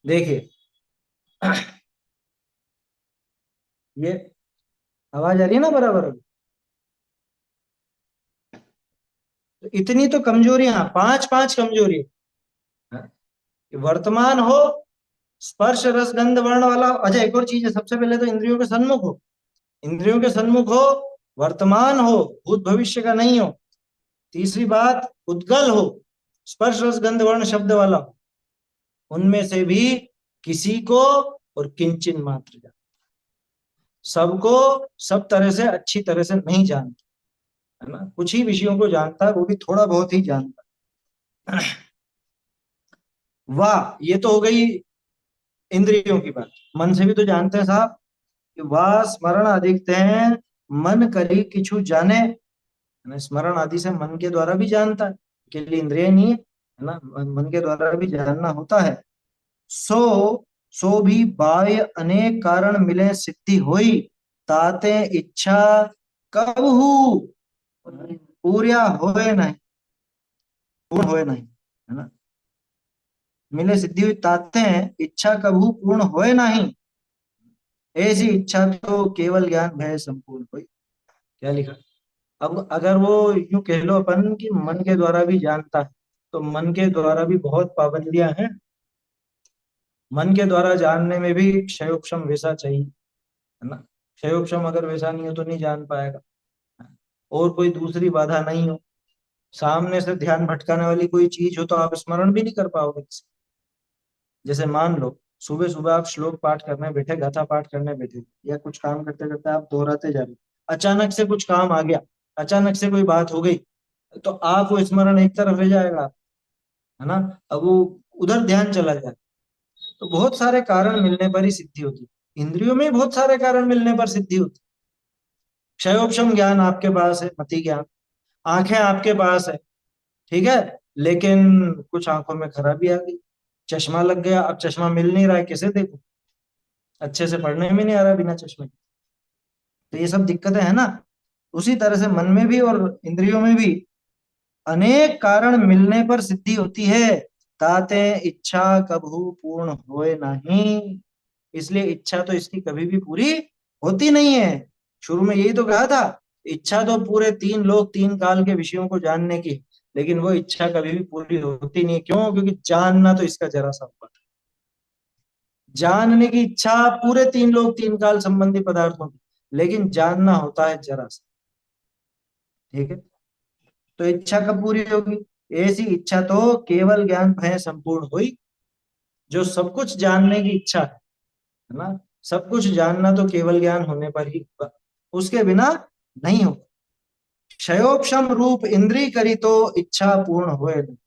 देखिए ये आवाज आ रही है ना बराबर? तो इतनी तो कमजोरियां, पांच पांच कमजोरी। वर्तमान हो, स्पर्श रस गंध वर्ण वाला। अच्छा एक और चीज है, सबसे पहले तो इंद्रियों के सन्मुख हो। इंद्रियों के सन्मुख हो, वर्तमान हो, भूत भविष्य का नहीं हो। तीसरी बात, उद्गल हो, स्पर्श रस गंध वर्ण शब्द वाला हो। उनमें से भी किसी को और किंचन मात्र जान, सबको सब तरह से अच्छी तरह से नहीं जानता, है ना। कुछ ही विषयों को जानता है, वो भी थोड़ा बहुत ही जानता है। वाह, ये तो हो गई इंद्रियों की बात। मन से भी तो जानते हैं साहब कि वाह स्मरण अधिकते हैं, मन करी किछु जाने, है ना। स्मरण आदि से मन के द्वारा भी जानता है, के लिए इंद्रिय नहीं है ना, मन के द्वारा भी जानना होता है। सो सो भी बाह्य अनेक कारण मिले सिद्धि होई, ताते इच्छा कबहू पूर्या होए नहीं, पूर्ण होए नहीं, है ना। मिले सिद्धि हुई ताते हैं इच्छा कबहू पूर्ण होए नहीं, ऐसी इच्छा तो केवल ज्ञान भय संपूर्ण हुई। क्या लिखा? अब अगर वो यूं कह लो अपन कि मन के द्वारा भी जानता है, तो मन के द्वारा भी बहुत पाबंदियां हैं। मन के द्वारा जानने में भी क्षयोक्षम वैसा चाहिए, है ना। क्षयोक्षम अगर वैसा नहीं हो तो नहीं जान पाएगा। और कोई दूसरी बाधा नहीं हो, सामने से ध्यान भटकाने वाली कोई चीज हो तो आप स्मरण भी नहीं कर पाओगे। जैसे मान लो सुबह सुबह आप श्लोक पाठ करने बैठे, गाथा पाठ करने बैठे, या कुछ काम करते करते आप दोहराते जा रहे हो, अचानक से कुछ काम आ गया, अचानक से कोई बात हो गई, तो आप वो स्मरण एक तरफ रह जाएगा, है ना। अब वो उधर ध्यान चला जाए। तो बहुत सारे कारण मिलने पर ही सिद्धि होती है। इंद्रियों में बहुत सारे कारण मिलने पर सिद्धि होती है। क्षयोक्षम ज्ञान आपके पास है, मति ज्ञान, आंखें आपके पास है, ठीक है, लेकिन कुछ आंखों में खराबी आ गई, चश्मा लग गया, अब चश्मा मिल नहीं रहा है, कैसे देखो, अच्छे से पढ़ने में नहीं आ रहा बिना चश्मे के। तो ये सब दिक्कतें हैं ना। उसी तरह से मन में भी और इंद्रियों में भी अनेक कारण मिलने पर सिद्धि होती है, ताते इच्छा कभू पूर्ण होए नहीं। इसलिए इच्छा तो इसकी कभी भी पूरी होती नहीं है। शुरू में यही तो कहा था, इच्छा तो पूरे तीन लोक तीन काल के विषयों को जानने की, लेकिन वो इच्छा कभी भी पूरी होती नहीं है। क्यों? क्योंकि जानना तो इसका जरा सा हुआ, जानने की इच्छा पूरे तीन लोक तीन काल संबंधी पदार्थों की, लेकिन जानना होता है जरा सा, ठीक है। तो इच्छा कब पूरी होगी? ऐसी इच्छा तो केवल ज्ञान भय संपूर्ण हुई, जो सब कुछ जानने की इच्छा है ना। सब कुछ जानना तो केवल ज्ञान होने पर ही होगा, उसके बिना नहीं होगा। क्षयोक्षम रूप इंद्री करी तो इच्छा पूर्ण हुए नहीं।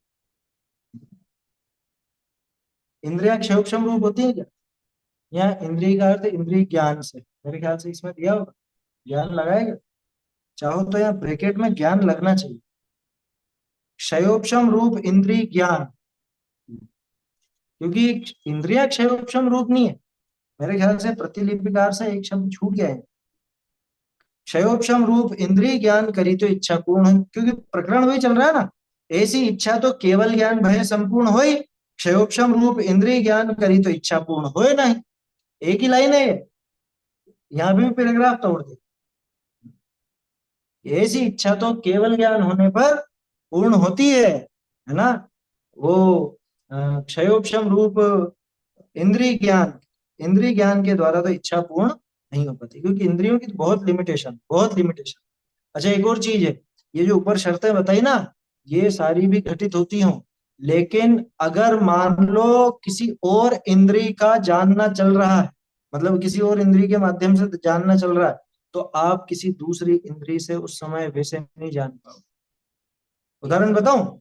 इंद्रिया क्षयोक्षम रूप होती है क्या? यहाँ इंद्रिय का अर्थ इंद्रिय ज्ञान से, मेरे ख्याल से इसमें दिया होगा, ज्ञान लगाएगा। चाहो तो यहाँ ब्रैकेट में ज्ञान लगना चाहिए। क्षयोक्षम रूप इंद्रिय ज्ञान, क्योंकि इंद्रिया क्षयोक्षम रूप नहीं है। मेरे ख्याल से प्रतिलिपिकार से एक शब्द छूट गया है। क्षयोक्षम रूप इंद्रिय ज्ञान करी तो इच्छा पूर्ण, क्योंकि प्रकरण वही चल रहा है ना। ऐसी इच्छा तो केवल ज्ञान भय संपूर्ण होई, क्षयोक्षम रूप इंद्रिय ज्ञान करी तो इच्छा पूर्ण होए नहीं। एक ही लाइन है ये, यहाँ भी पैराग्राफ तोड़ दे। ऐसी इच्छा तो केवल ज्ञान होने पर पूर्ण होती है ना। वो क्षयोक्षम रूप इंद्रिय ज्ञान, इंद्रिय ज्ञान के द्वारा तो इच्छा पूर्ण नहीं हो पाती, क्योंकि इंद्रियों की बहुत लिमिटेशन, बहुत लिमिटेशन। अच्छा एक और चीज है, ये जो ऊपर शर्तें बताई ना, ये सारी भी घटित होती हों, लेकिन अगर मान लो किसी और इंद्रिय का जानना चल रहा है, मतलब किसी और इंद्रिय के माध्यम से जानना चल रहा है, तो आप किसी दूसरी इंद्रिय से उस समय वैसे नहीं जान पाओगे। उदाहरण बताऊं,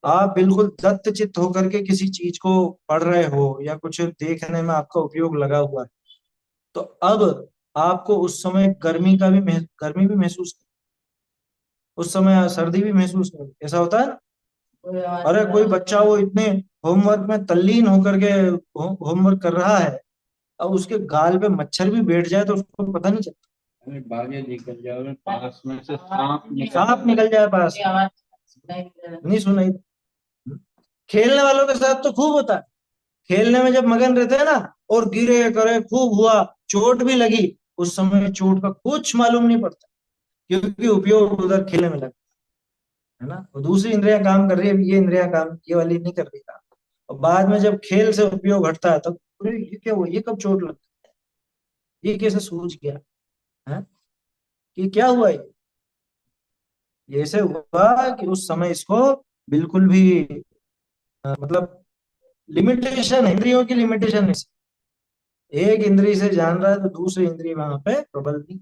आप बिल्कुल दत्त चित्त होकर के किसी चीज को पढ़ रहे हो या कुछ देखने में आपका उपयोग लगा हुआ है, तो अब आपको उस समय गर्मी का भी गर्मी भी महसूस, उस समय सर्दी भी महसूस नहीं, ऐसा होता है ना। अरे कोई बच्चा वो इतने होमवर्क में तल्लीन होकर के होमवर्क कर रहा है, अब उसके गाल पे मच्छर भी बैठ जाए तो उसको पता नहीं चलता। अरे बागे निकल जाओ, पास में से सांप निकल जाए पास, नहीं सुनाई। खेलने वालों के साथ तो खूब होता है, खेलने में जब मगन रहते हैं ना, और गिरे करे, खूब हुआ, चोट भी लगी, उस समय चोट का कुछ मालूम नहीं पड़ता, क्योंकि उपयोग उधर खेलने में लगा है ना। और दूसरी इंद्रियां काम कर रही है, ये इंद्रियां काम, ये वाली नहीं कर रही काम। और बाद में जब खेल से उपयोग हटता है तब अरे ये क्या हुआ, ये कब चोट लग, ये कैसे सूझ गया है, कि क्या हुआ ये ऐसे हुआ कि उस समय इसको बिल्कुल भी मतलब लिमिटेशन, इंद्रियों की लिमिटेशन है। एक इंद्री से जान रहा है तो दूसरी इंद्री वहां पे प्रबल नहीं,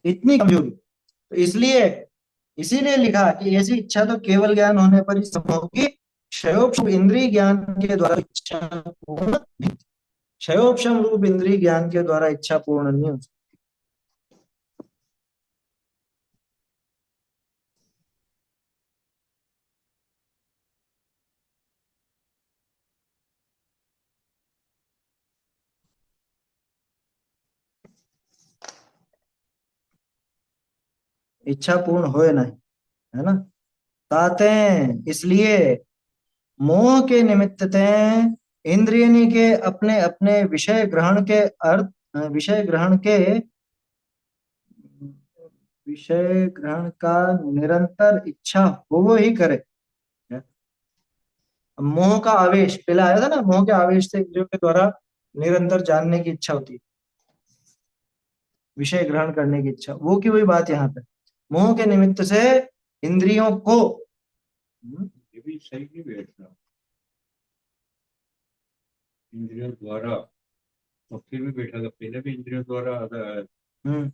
इतनी कमजोरी। तो इसलिए इसीलिए लिखा कि ऐसी इच्छा तो केवल ज्ञान होने पर ही संभव होगी, क्षयोक्षम इंद्रिय ज्ञान के द्वारा इच्छा पूर्ण नहीं। क्षयोक्षम रूप इंद्रिय ज्ञान के द्वारा इच्छा पूर्ण नहीं हो सकती। इच्छा पूर्ण होए नहीं, है ना। ताते इसलिए मोह के निमित्त ते इंद्रियनी के अपने अपने विषय ग्रहण के अर्थ, विषय ग्रहण के विषय ग्रहण का निरंतर इच्छा हो ही करे। मोह का आवेश पहले आया था ना, मोह के आवेश से इंद्रियों के द्वारा निरंतर जानने की इच्छा होती है, विषय ग्रहण करने की इच्छा, वो की वही बात यहाँ पे, मोह के निमित्त से इंद्रियों को। ये भी सही नहीं बैठ रहा, इंद्रियों द्वारा। और फिर भी बैठा था, पहले भी इंद्रियों द्वारा हम्म।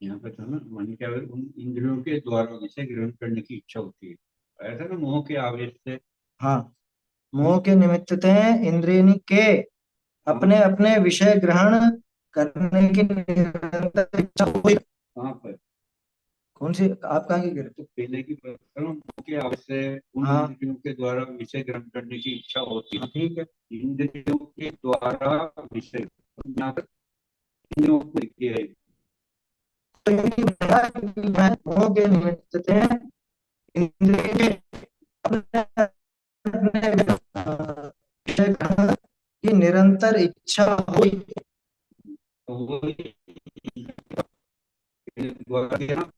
यहाँ पे था ना, मन क्या उन इंद्रियों के द्वारा विषय ग्रहण करने की इच्छा होती है, आया था ना, मोह के आवेश से। हाँ, हम्म, मोह के निमित्त से इंद्रियनी के कहाँ अपने अपने विषय ग्रहण करने की निरंतर इच्छा हुई। कहाँ पर? कौन सी, आप कहाँ की कह रहे तो पहले की बात करो, मोह के आवेश से हो? उन हाँ इंद्रियों के द्वारा विषय ग्रहण करने की इच्छा होती हाँ, है, ठीक है। इंद्रियों के द्वारा विषय, यहाँ पर इंद्रियों को लिखी है। तो यही बताया कि मोह के निमित्त से इंद्रिय के अपने अपने विषय ग्रहण की निरंतर इच्छा हुई। तो वो द्वारा दिया ना,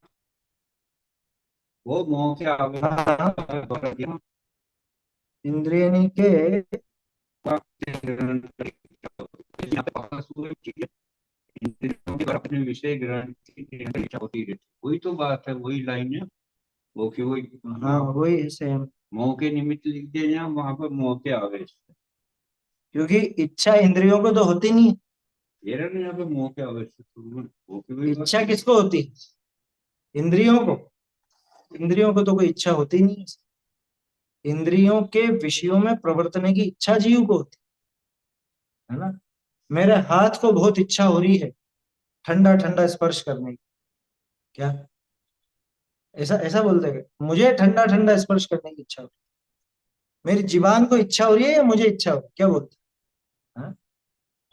वो मोह के आवेश हाँ, द्वारा दिया ना, इंद्रियनी के ग्रहण करने की इच्छा होती है। यहाँ पे वापस वो एक चीज है, इंद्रियों के द्वारा अपने विषय ग्रहण की निरंतर इच्छा होती रहती है। वही तो बात है, वही लाइन है, वो की वही हाँ ना। वही है सेम। मोह के निमित्त लिख दिया यहाँ, वहां पर मोह के आवेश। क्योंकि इच्छा इंद्रियों को तो होती नहीं है। ये रहा ना यहाँ पे मोह के आवेश से, तो वो की वही बात इच्छा है। किसको होती है? इंद्रियों को। इंद्रियों को तो कोई इच्छा होती नहीं है। इंद्रियों के विषयों में प्रवर्तने की इच्छा जीव को होती है ना। मेरे हाथ को बहुत इच्छा हो रही है ठंडा ठंडा स्पर्श करने की, क्या ऐसा ऐसा बोलते हैं मुझे ठंडा ठंडा स्पर्श करने की इच्छा हो रही है, मेरी जीवान को इच्छा हो रही है या मुझे इच्छा हो रही है, क्या बोलते हैं? हाँ?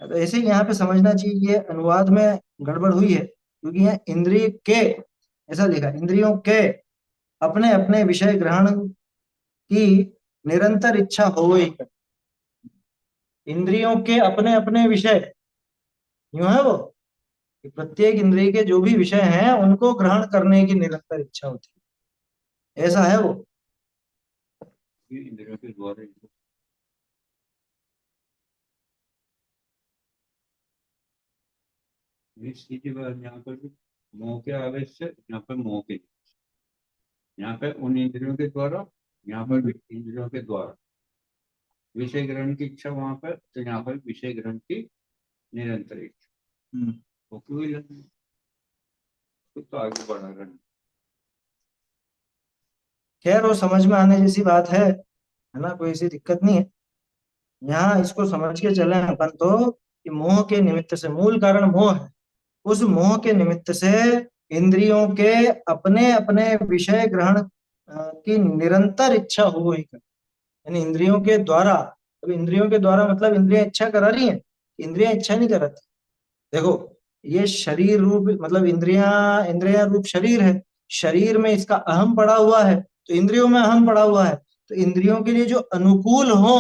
तो ऐसे ही यहाँ पे समझना चाहिए, ये अनुवाद में गड़बड़ हुई है, क्योंकि यहाँ इंद्रिय के ऐसा लिखा है, इंद्रियों के अपने अपने विषय ग्रहण की निरंतर इच्छा हो ही कर। इंद्रियों के अपने अपने विषय, यूं है वो, कि प्रत्येक इंद्रिय के जो भी विषय हैं उनको ग्रहण करने की निरंतर इच्छा होती है, ऐसा है वो। ये इंद्रियों के द्वारा ये सीधी बात, यहाँ पर भी मोह के आवेश से, यहाँ पर मोह के, यहाँ पे उन इंद्रियों के द्वारा, यहाँ पर भी इंद्रियों के द्वारा विषय ग्रहण की इच्छा, वहां पर तो यहाँ पर विषय ग्रहण की निरंतर इच्छा, हम्म। वो क्यों लगती है? तो आगे बढ़ा रहे हैं। खैर वो समझ में आने जैसी बात है ना, कोई ऐसी दिक्कत नहीं है। यहाँ इसको समझ के चले अपन तो, कि मोह के निमित्त से, मूल कारण मोह है, उस मोह के निमित्त से इंद्रियों के अपने अपने विषय ग्रहण की निरंतर इच्छा हो ही कर, यानी इंद्रियों के द्वारा। अब इंद्रियों के द्वारा मतलब इंद्रियां इच्छा करा रही हैं, इंद्रियां इच्छा नहीं कराती। देखो, ये शरीर रूप मतलब इंद्रियां, इंद्रियां रूप शरीर है, शरीर में इसका अहम पड़ा हुआ है, तो इंद्रियों में अहम पड़ा हुआ है। तो इंद्रियों के लिए जो अनुकूल हो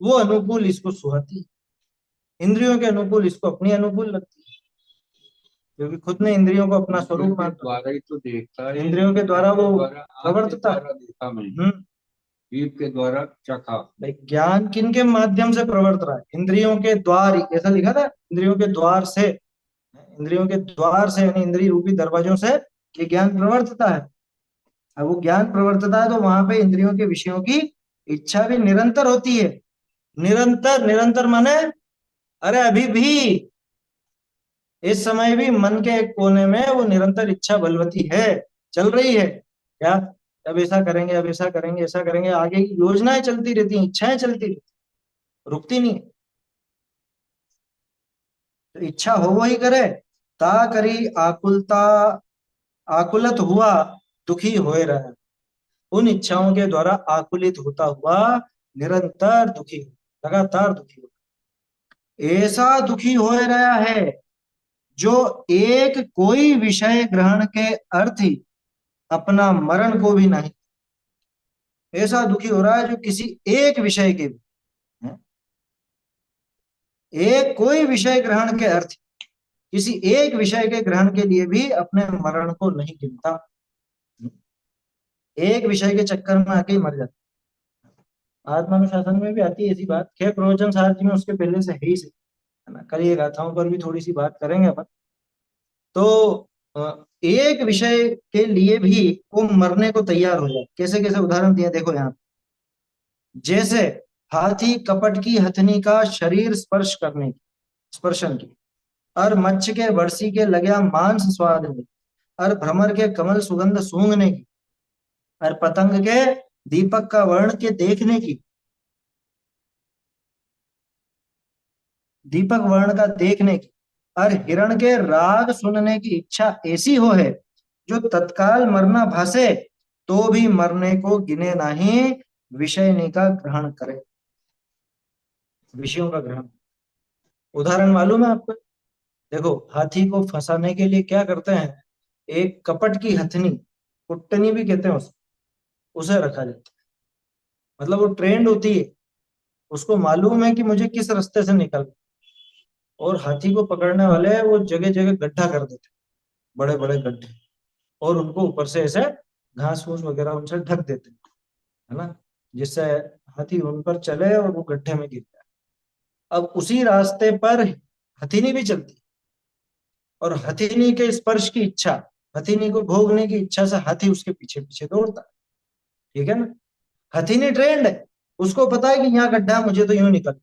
वो अनुकूल इसको सुहाती है, इंद्रियों के अनुकूल इसको अपनी अनुकूल लगती है, क्योंकि खुद ने इंद्रियों को अपना स्वरूप माना। द्वारा ही तो देखता है, इंद्रियों के द्वारा वो प्रवर्तता है। द्वारा देखा मैंने, हम्म। जीभ के द्वारा चखा। भाई ज्ञान किन के माध्यम से प्रवर्त रहा है? इंद्रियों के द्वार, ऐसा लिखा था, इंद्रियों के द्वार से, इंद्रियों के द्वार से यानी इंद्रिय रूपी दरवाजों से ये ज्ञान प्रवर्तता है। अब वो ज्ञान प्रवर्तता है तो वहां पे इंद्रियों के विषयों की इच्छा भी निरंतर होती है। निरंतर, निरंतर माने अरे अभी भी, इस समय भी मन के एक कोने में वो निरंतर इच्छा बलवती है, चल रही है क्या? अब ऐसा करेंगे, अब ऐसा करेंगे, ऐसा करेंगे, आगे की योजनाएं चलती रहती हैं, इच्छाएं चलती रहती, रुकती नहीं। तो इच्छा हो वही करे, ता करी आकुलता, आकुलत हुआ दुखी होए रहा, उन इच्छाओं के द्वारा आकुलित होता हुआ निरंतर दुखी, लगातार दुखी हो, ऐसा दुखी हो रहा है जो एक कोई विषय ग्रहण के अर्थ ही अपना मरण को भी नहीं, ऐसा दुखी हो रहा है जो किसी एक विषय के भी, है? एक कोई विषय ग्रहण के अर्थ, किसी एक विषय के ग्रहण के लिए भी अपने मरण को नहीं गिनता, एक विषय के चक्कर में आके ही मर जाता। आत्मानुशासन में भी आती है ऐसी बात, खैर प्रवचन सारथी में उसके पहले से है ही से, है ना, कल ये गाथाओं पर भी थोड़ी सी बात करेंगे अपन। तो एक विषय के लिए भी वो मरने को तैयार हो जाए, कैसे कैसे उदाहरण दिए देखो यहाँ। जैसे हाथी कपट की हथनी का शरीर स्पर्श करने की, स्पर्शन की, और मच्छ के वर्षी के लग्या मांस स्वाद की, और भ्रमर के कमल सुगंध सूंघने की, और पतंग के दीपक का वर्ण के देखने की, दीपक वर्ण का देखने की, और हिरण के राग सुनने की इच्छा ऐसी हो है जो तत्काल मरना भासे तो भी मरने को गिने नहीं, विषय का ग्रहण करे, विषयों का ग्रहण। उदाहरण मालूम है आपको? देखो हाथी को फंसाने के लिए क्या करते हैं, एक कपट की हथनी, कुट्टनी भी कहते हैं उसे रखा जाता है, मतलब वो ट्रेंड होती है, उसको मालूम है कि मुझे किस रास्ते से निकल, और हाथी को पकड़ने वाले वो जगह जगह गड्ढा कर देते, बड़े बड़े गड्ढे, और उनको ऊपर से ऐसे घास फूस वगैरह उनसे ढक देते, है ना, जिससे हाथी उन पर चले और वो गड्ढे में गिर जाए। अब उसी रास्ते पर हथीनी भी चलती, और हथीनी के स्पर्श की इच्छा, हथीनी को भोगने की इच्छा से हाथी उसके पीछे पीछे दौड़ता है, ठीक है ना। हथीनी ट्रेंड है, उसको पता है कि यहाँ गड्ढा है, मुझे तो यूं निकल,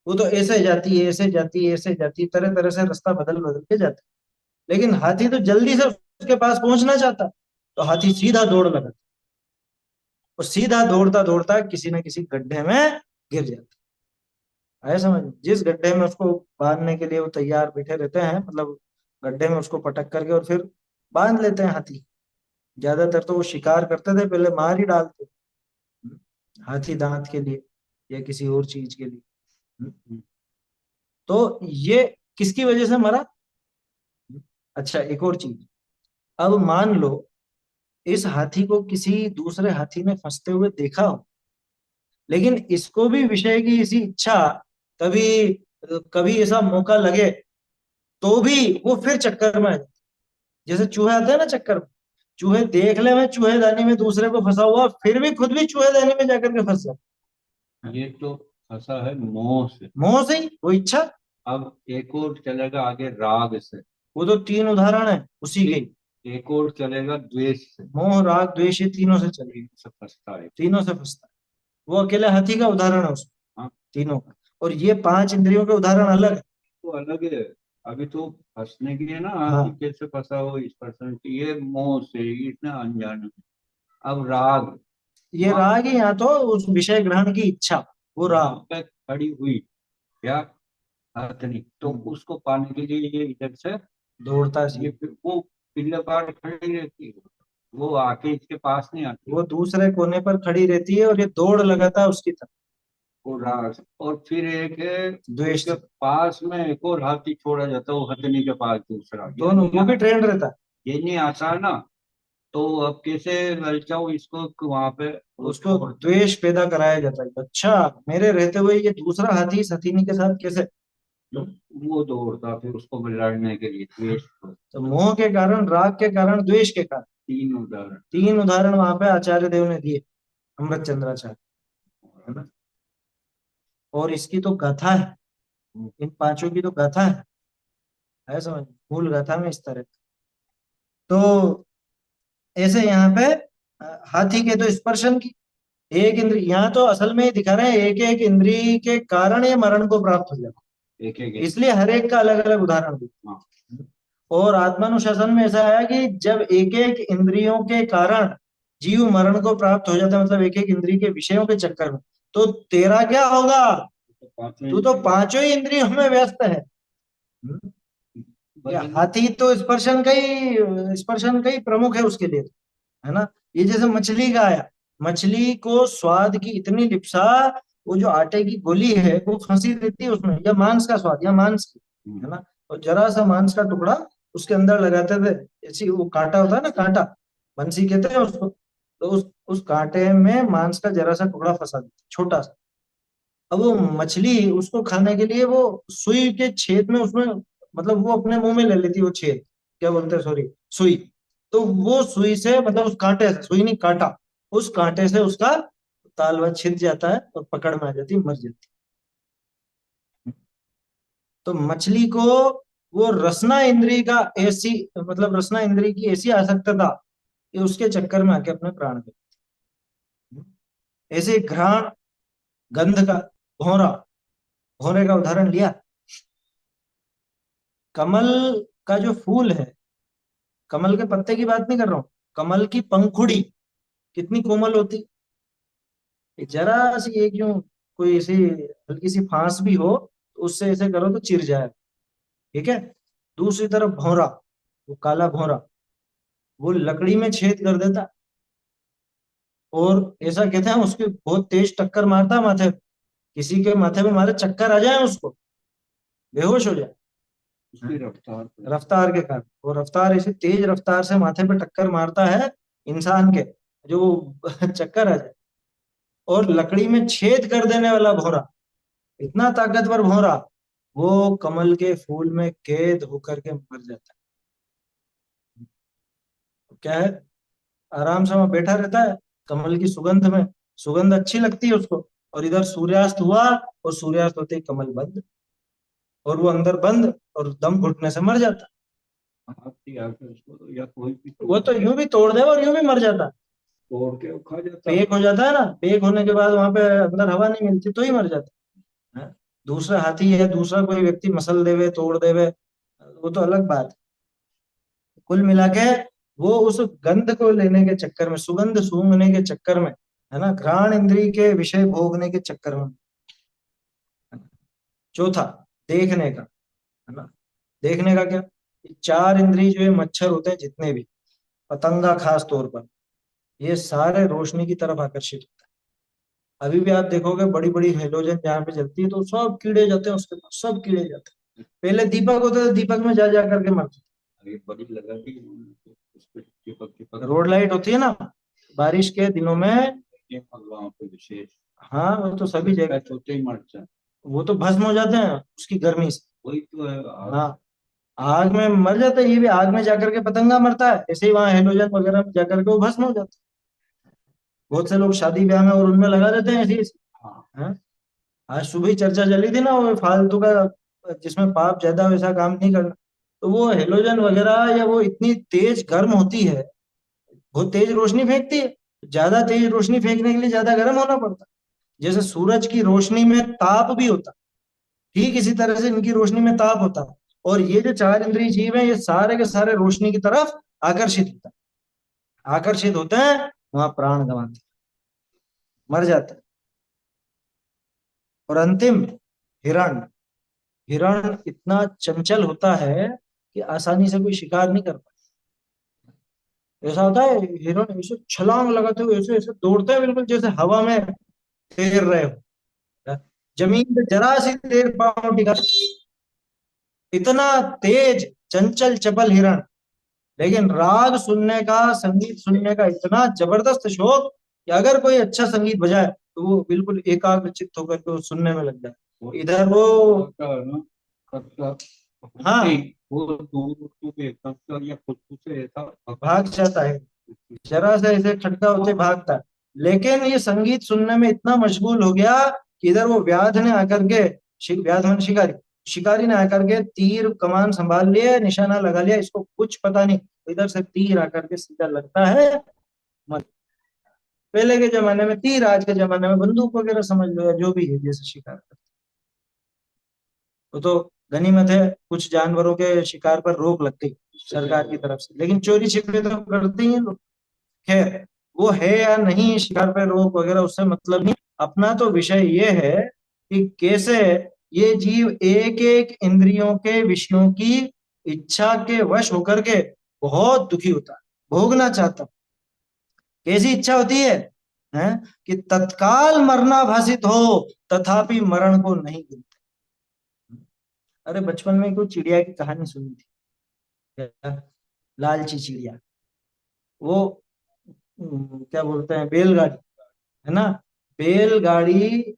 वो तो ऐसे जाती है, ऐसे जाती है, ऐसे जाती है, तरह तरह से रास्ता बदल बदल के जाता है, लेकिन हाथी तो जल्दी से उसके पास पहुंचना चाहता, तो हाथी सीधा दौड़ लगा, और सीधा दौड़ता दौड़ता किसी न किसी गड्ढे में गिर जाता है। समझ, जिस गड्ढे में उसको बांधने के लिए वो तैयार बैठे रहते हैं, मतलब गड्ढे में उसको पटक करके और फिर बांध लेते हैं हाथी। ज्यादातर तो वो शिकार करते थे पहले मार ही डालते, हाथी दांत के लिए या किसी और चीज के लिए। तो ये किसकी वजह से मरा? अच्छा एक और चीज, अब मान लो इस हाथी को किसी दूसरे हाथी ने फंसते हुए देखा हो, लेकिन इसको भी विषय की इसी इच्छा, कभी कभी ऐसा मौका लगे तो भी वो फिर चक्कर में आ जाए। जैसे चूहे आते हैं ना चक्कर में, चूहे देख ले, मैं चूहेदानी में दूसरे को फंसा हुआ, फिर भी खुद भी चूहेदानी में जाकर के फंस जाए। ये तो फंसा है मोह से। मोह से ही वो इच्छा। अब एक और चलेगा आगे राग से, वो तो तीन उदाहरण है उसी के। एक और चलेगा द्वेष से, मोह राग द्वेष, ये तीनों से चले, तीन से फंसता है। तीनों से फंसता है। वो अकेले हाथी का उदाहरण है उसमें, हाँ, तीनों का। और ये पांच इंद्रियों के उदाहरण अलग है। तो अलग है। अभी तो फंसने की है ना, हाथी हाँ, कैसे फंसा हो इस पर्सन की, ये मोह से, इतना अनजान में। अब राग, ये वहां राग ही, यहाँ तो उस विषय ग्रहण की इच्छा, वो वहां राग। पे खड़ी हुई क्या, हथनी, तो उसको पाने के लिए ये इधर से, दौड़ता ये सी, वो पिल्ले पार खड़ी रहती है, वो आके इसके पास नहीं आती। वो दूसरे कोने पर खड़ी रहती है और ये दौड़ लगाता है उसकी तरफ, वो राग, और फिर एक है, द्वेष उसके से। पास में एक और हाथी छोड़ा जाता है, वो हथनी के पास दूसरा, ये दोनों, वो भी ट्रेंड रहता है। ये नहीं आता है ना, तो अब कैसे ललचाओ इसको वहां पे उसको द्वेष पैदा कराया जाता है। अच्छा, मेरे रहते हुए ये दूसरा हाथी इस हथीनी के साथ कैसे? वो दौड़ता फिर उसको लड़ने के लिए द्वेष को। तो मोह के कारण, राग के कारण, द्वेष के कारण। तीन उदाहरण। तीन उदाहरण वहां पे आचार्य देव ने दिए, अमृत चंद्राचार्य, है ना। और इसकी तो गाथा है, इन पांचों की तो गाथा है समझ, मूल गाथा में इस तरह। तो ऐसे यहाँ पे हाथी के तो स्पर्शन की एक इंद्री, यहाँ तो असल में ही दिखा रहे हैं एक एक इंद्री के कारण ये मरण को प्राप्त हो जाता एक एक है, इसलिए हर एक का अलग अलग उदाहरण दिया। हाँ। और आत्मानुशासन में ऐसा है कि जब एक एक इंद्रियों के कारण जीव मरण को प्राप्त हो जाता है, मतलब एक एक इंद्रिय के विषयों के चक्कर में, तो तेरा क्या होगा? तो पांचों तू तो पांचों ही इंद्रियों में व्यस्त है। या बदल। हाथी तो स्पर्शन का ही प्रमुख है उसके लिए, है ना। ये जैसे मछली का आया, मछली को स्वाद की इतनी लिप्सा, वो जो आटे की गोली है वो फंसी रहती है उसमें, या मांस का स्वाद, या मांस की, है ना। और जरा सा मांस का टुकड़ा उसके अंदर लगाते थे, ऐसी वो कांटा होता है ना, कांटा, बंसी कहते हैं उसको। तो उस कांटे में मांस का जरा सा टुकड़ा फंसा देते, छोटा सा। अब वो मछली उसको खाने के लिए वो सुई के छेद में उसमें, मतलब वो अपने मुंह में ले लेती है वो छेद, क्या बोलते हैं, सॉरी, सुई। तो वो सुई से, मतलब उस कांटे से, सुई नहीं कांटा, उस कांटे से उसका तालवा छिद जाता है और पकड़ में आ जाती है, मर जाती है। तो मछली को वो रसना इंद्री का ऐसी, मतलब रसना इंद्री की ऐसी आसक्तता कि उसके चक्कर में आके अपने प्राण दे। ऐसे घ्राण, गंध का, भौरा, भौरे का उदाहरण लिया। कमल का जो फूल है, कमल के पत्ते की बात नहीं कर रहा हूं, कमल की पंखुड़ी कितनी कोमल होती, जरा सी एक यूं कोई ऐसी हल्की सी फांस भी हो तो उससे ऐसे करो तो चिर जाए, ठीक है। दूसरी तरफ भौरा, वो काला भौरा, वो लकड़ी में छेद कर देता, और ऐसा कहते हैं उसकी बहुत तेज टक्कर मारता है माथे पे। किसी के माथे पे मारे, चक्कर आ जाए उसको, बेहोश हो जाए, उसकी रफ्तार रफ्तार के कारण। वो रफ्तार ऐसी तेज रफ्तार से माथे पे टक्कर मारता है इंसान के, जो चक्कर आ जाए। और लकड़ी में छेद कर देने वाला भौरा, इतना ताकतवर भौरा, वो कमल के फूल में कैद होकर के मर जाता है। क्या है, आराम से वहां बैठा रहता है कमल की सुगंध में, सुगंध अच्छी लगती है उसको, और इधर सूर्यास्त हुआ, और सूर्यास्त होते ही कमल बंद, और वो अंदर बंद, और दम घुटने से मर जाता। हाथ या फिर उसको तो या कोई भी वो तो यूं भी तोड़ दे और यूं भी मर जाता, तोड़ के वो खा जाता पेक हो जाता है ना, पेक होने के बाद वहां पे अंदर हवा नहीं मिलती तो ही मर जाता है। दूसरा हाथी है, दूसरा कोई व्यक्ति मसल देवे, तोड़ देवे, वो तो अलग बात है। कुल मिला के वो उस गंध को लेने के चक्कर में, सुगंध सूंघने के चक्कर में, है ना, घ्राण इंद्री के विषय भोगने के चक्कर में, है ना? चौथा, देखने का, है ना। देखने का क्या, चार इंद्रिय जो है, मच्छर होते हैं जितने भी, पतंगा खास तौर पर, ये सारे रोशनी की तरफ आकर्षित होते हैं। अभी भी आप देखोगे बड़ी बड़ी हेलोजन जहाँ पे जलती है तो सब कीड़े जाते हैं उसके पास, सब कीड़े जाते हैं। पहले दीपक होते थे, दीपक में जा जा करके मरते है। ये बड़ी लगा दी उन्होंने, तो उस पे चिपक थे। चिपक रोड लाइट होती है ना, बारिश के दिनों में, ये भगवान पे विशेष हाँ वो तो सभी जगह, टच होते ही मर जाए। वो तो भस्म हो जाते हैं उसकी गर्मी से। वही तो है हाँ, आग में मर जाता है, ये भी आग में जाकर के पतंगा मरता है, ऐसे ही वहां हेलोजन वगैरह में जाकर के वो भस्म हो जाता है। बहुत से लोग शादी ब्याह में और उनमें लगा देते हैं ऐसी ऐसी, हाँ। हैं? आज सुबह ही चर्चा चली थी ना, वो फालतू का जिसमें पाप ज्यादा, वैसा काम नहीं करना। तो वो हेलोजन वगैरह, या वो इतनी तेज गर्म होती है, बहुत तेज रोशनी फेंकती है, ज्यादा तेज रोशनी फेंकने के लिए ज्यादा गर्म होना पड़ता है। जैसे सूरज की रोशनी में ताप भी होता है, ठीक इसी तरह से इनकी रोशनी में ताप होता है। और ये जो चार इंद्रिय जीव हैं, ये सारे के सारे रोशनी की तरफ आकर्षित होता है, आकर्षित होते हैं, वहां प्राण गंवाते हैं, मर जाते हैं। और अंतिम, हिरण। हिरण इतना चंचल होता है कि आसानी से कोई शिकार नहीं कर पाता। ऐसा होता है, हिरण ऐसे छलांग लगाते हुए ऐसे ऐसे दौड़ते हैं, बिल्कुल जैसे हवा में तैर रहे हो, जमीन पे जरा सी देर पांव टिका, इतना तेज, चंचल चपल हिरण, लेकिन राग सुनने का, संगीत सुनने का इतना जबरदस्त शौक कि अगर कोई अच्छा संगीत बजाए तो वो बिल्कुल एकाग्र चित्त होकर के वो सुनने में लग जाए। इधर वो, होता है ना, सबका होते ही हाँ, वो दूर दूर के सबका या खुद से ऐसा भाग जाता है, जरा सा ऐसे खटका होते भागता है। लेकिन ये संगीत सुनने में इतना मशगूल हो गया कि इधर वो व्याध ने आकर के, व्याध मन शिकारी, शिकारी ने आकर के तीर कमान संभाल लिए, निशाना लगा लिया, इसको कुछ पता नहीं, इधर से तीर आकर के सीधा लगता है। मर- पहले के जमाने में तीर, आज के जमाने में बंदूक वगैरह समझ लो, या जो भी है जैसे शिकार करते, वो तो गनीमत है, कुछ जानवरों के शिकार पर रोक लग गई सरकार की तरफ से, लेकिन चोरी छिपे तो करते ही हैं लोग। खैर, वो है या नहीं शिकार पे रोक वगैरह उससे मतलब नहीं, अपना तो विषय ये है कि कैसे ये जीव एक एक इंद्रियों के विषयों की इच्छा के वश होकर के बहुत दुखी होता है, भोगना चाहता है। कैसी इच्छा होती है कि तत्काल मरना भासित हो, तथापि मरण को नहीं गिनते। अरे बचपन में कोई चिड़िया की कहानी सुनी थी क्या? लालची चिड़िया, वो क्या बोलते हैं, बैलगाड़ी, है ना, बैलगाड़ी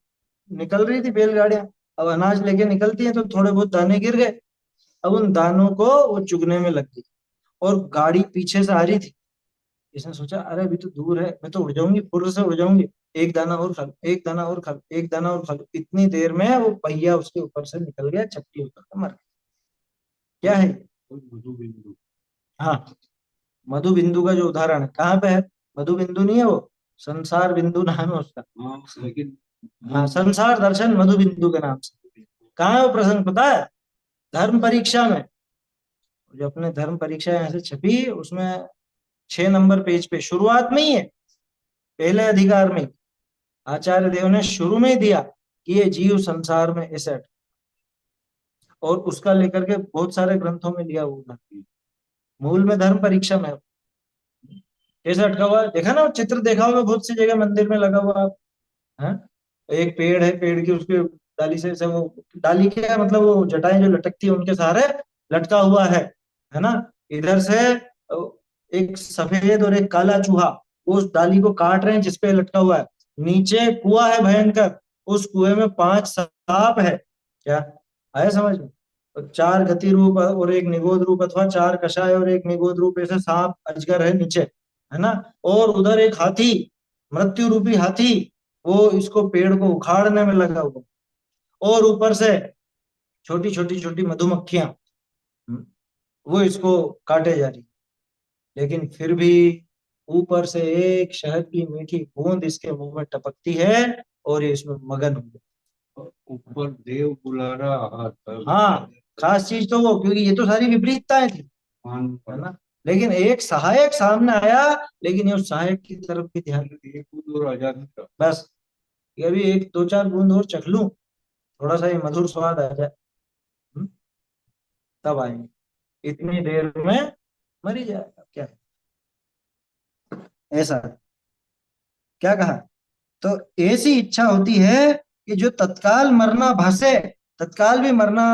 निकल रही थी, बैलगाड़ियां अब अनाज लेके निकलती हैं तो थोड़े बहुत दाने गिर गए, अब उन दानों को वो चुगने में लग गई, और गाड़ी पीछे से आ रही थी। इसने सोचा अरे अभी तो दूर है, मैं तो उड़ जाऊंगी, फुर्र से उड़ जाऊंगी, एक दाना और खा लो, एक दाना और खा लो, एक दाना और खा लो। इतनी देर में वो पहिया उसके ऊपर से निकल गया, चपटी उतर के मर गया। क्या है? मधु बिंदु। हाँ, मधु बिंदु का जो उदाहरण है कहाँ पे है? मधु बिंदु नहीं है वो, संसार बिंदु नाम है उसका। हाँ लेकिन हाँ, वो संसार दर्शन मधु बिंदु के नाम से। कहाँ है वो प्रसंग पता है? धर्म परीक्षा में, जो अपने धर्म परीक्षा यहाँ से छपी उसमें 6 नंबर पेज पे शुरुआत में ही है, पहले अधिकार में ही आचार्य देव ने शुरू में ही दिया कि ये जीव संसार में ऐसे और उसका लेकर के बहुत सारे ग्रंथों में लिया हुआ है। मूल में धर्म परीक्षा में कैसे अटका हुआ है, देखा ना, वो चित्र देखा होगा बहुत सी जगह मंदिर में लगा हुआ है। एक पेड़ है, पेड़ की उसके डाली से वो, डाली क्या मतलब वो जटाएं जो लटकती है उनके सहारे लटका हुआ है ना। इधर से एक सफेद और एक काला चूहा उस डाली को काट रहे हैं जिसपे लटका हुआ है। नीचे कुआं है भयंकर, उस कुएं में 5 सांप है। क्या आया समझ में? तो 4 गति रूप और एक निगोद रूप, अथवा 4 कषाय और एक निगोद रूप, ऐसे सांप अजगर है नीचे, है ना। और उधर एक हाथी, मृत्यु रूपी हाथी, वो इसको पेड़ को उखाड़ने में लगा हुआ, और ऊपर से छोटी छोटी छोटी मधुमक्खियां, वो इसको काटे जा रही, लेकिन फिर भी ऊपर से एक शहद की मीठी बूंद इसके मुंह में टपकती है और ये इसमें मगन हो जाता ऊपर देव बुलारा हाथ है। हाँ, खास चीज तो वो, क्योंकि ये तो सारी विपरीतताएं थी, मान है पर ना। लेकिन एक सहायक सामने आया, लेकिन ये उस सहायक की तरफ भी ध्यान, एक दूर आजादी का बस ये अभी एक दो चार बूंद और चख लूं, थोड़ा सा ये मधुर स्वाद आ जाए, हम्म, तब आएंगे, इतनी देर में मर ही जाएगा क्या, ऐसा क्या कहा। तो ऐसी इच्छा होती है कि जो तत्काल मरना भासे, तत्काल भी मरना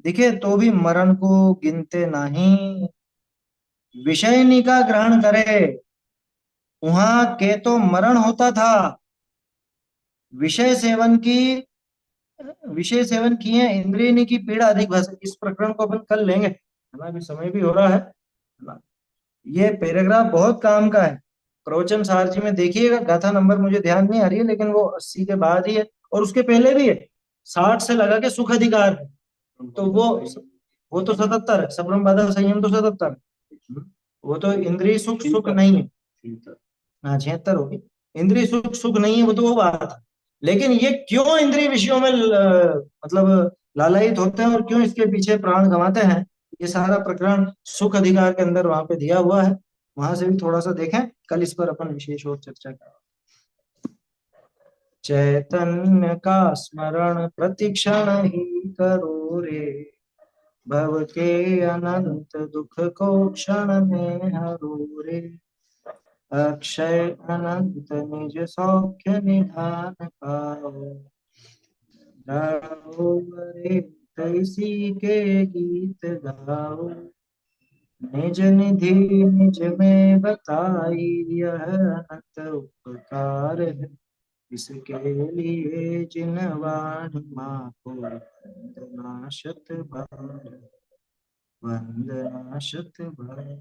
दिखे तो भी मरण को गिनते नहीं, विषयनी का ग्रहण करे, वहां के तो मरण होता था, विषय सेवन की, विषय सेवन किए इंद्रिय की पीड़ा अधिक भाषे। इस प्रकरण को अपन कल लेंगे, है ना, अभी समय भी हो रहा है ना। ये पैराग्राफ बहुत काम का है, प्रवचन सार जी में देखिएगा, गाथा नंबर मुझे ध्यान नहीं आ रही है, लेकिन वो 80 के बाद ही है, और उसके पहले भी है, 60 से लगा के सुख अधिकार है, तो वो तो 77 है, सबरम बादल संयम तो 77 है, वो तो इंद्रिय सुख सुख नहीं है। हाँ, 76 होगी, इंद्रिय सुख सुख नहीं है, वो तो वो बात है। लेकिन ये क्यों इंद्रिय विषयों में मतलब लालायित होते हैं और क्यों इसके पीछे प्राण गंवाते हैं, ये सारा प्रकरण सुख अधिकार के अंदर वहां पे दिया हुआ है, वहां से भी थोड़ा सा देखें, कल इस पर अपन विशेष और चर्चा करें। चैतन्य का स्मरण प्रतिक्षण ही करो रे, भव के अनंत दुख को क्षण में हरो रे, अक्षय अनंत निज सौख्य निधान पाओ, गाओ रे तुलसी के गीत गाओ, निज निधि निज में बताई, यह अनंत उपकार है। इसके लिए जिन वाणी माँ को वंदना शत बार, वंदना शत बार।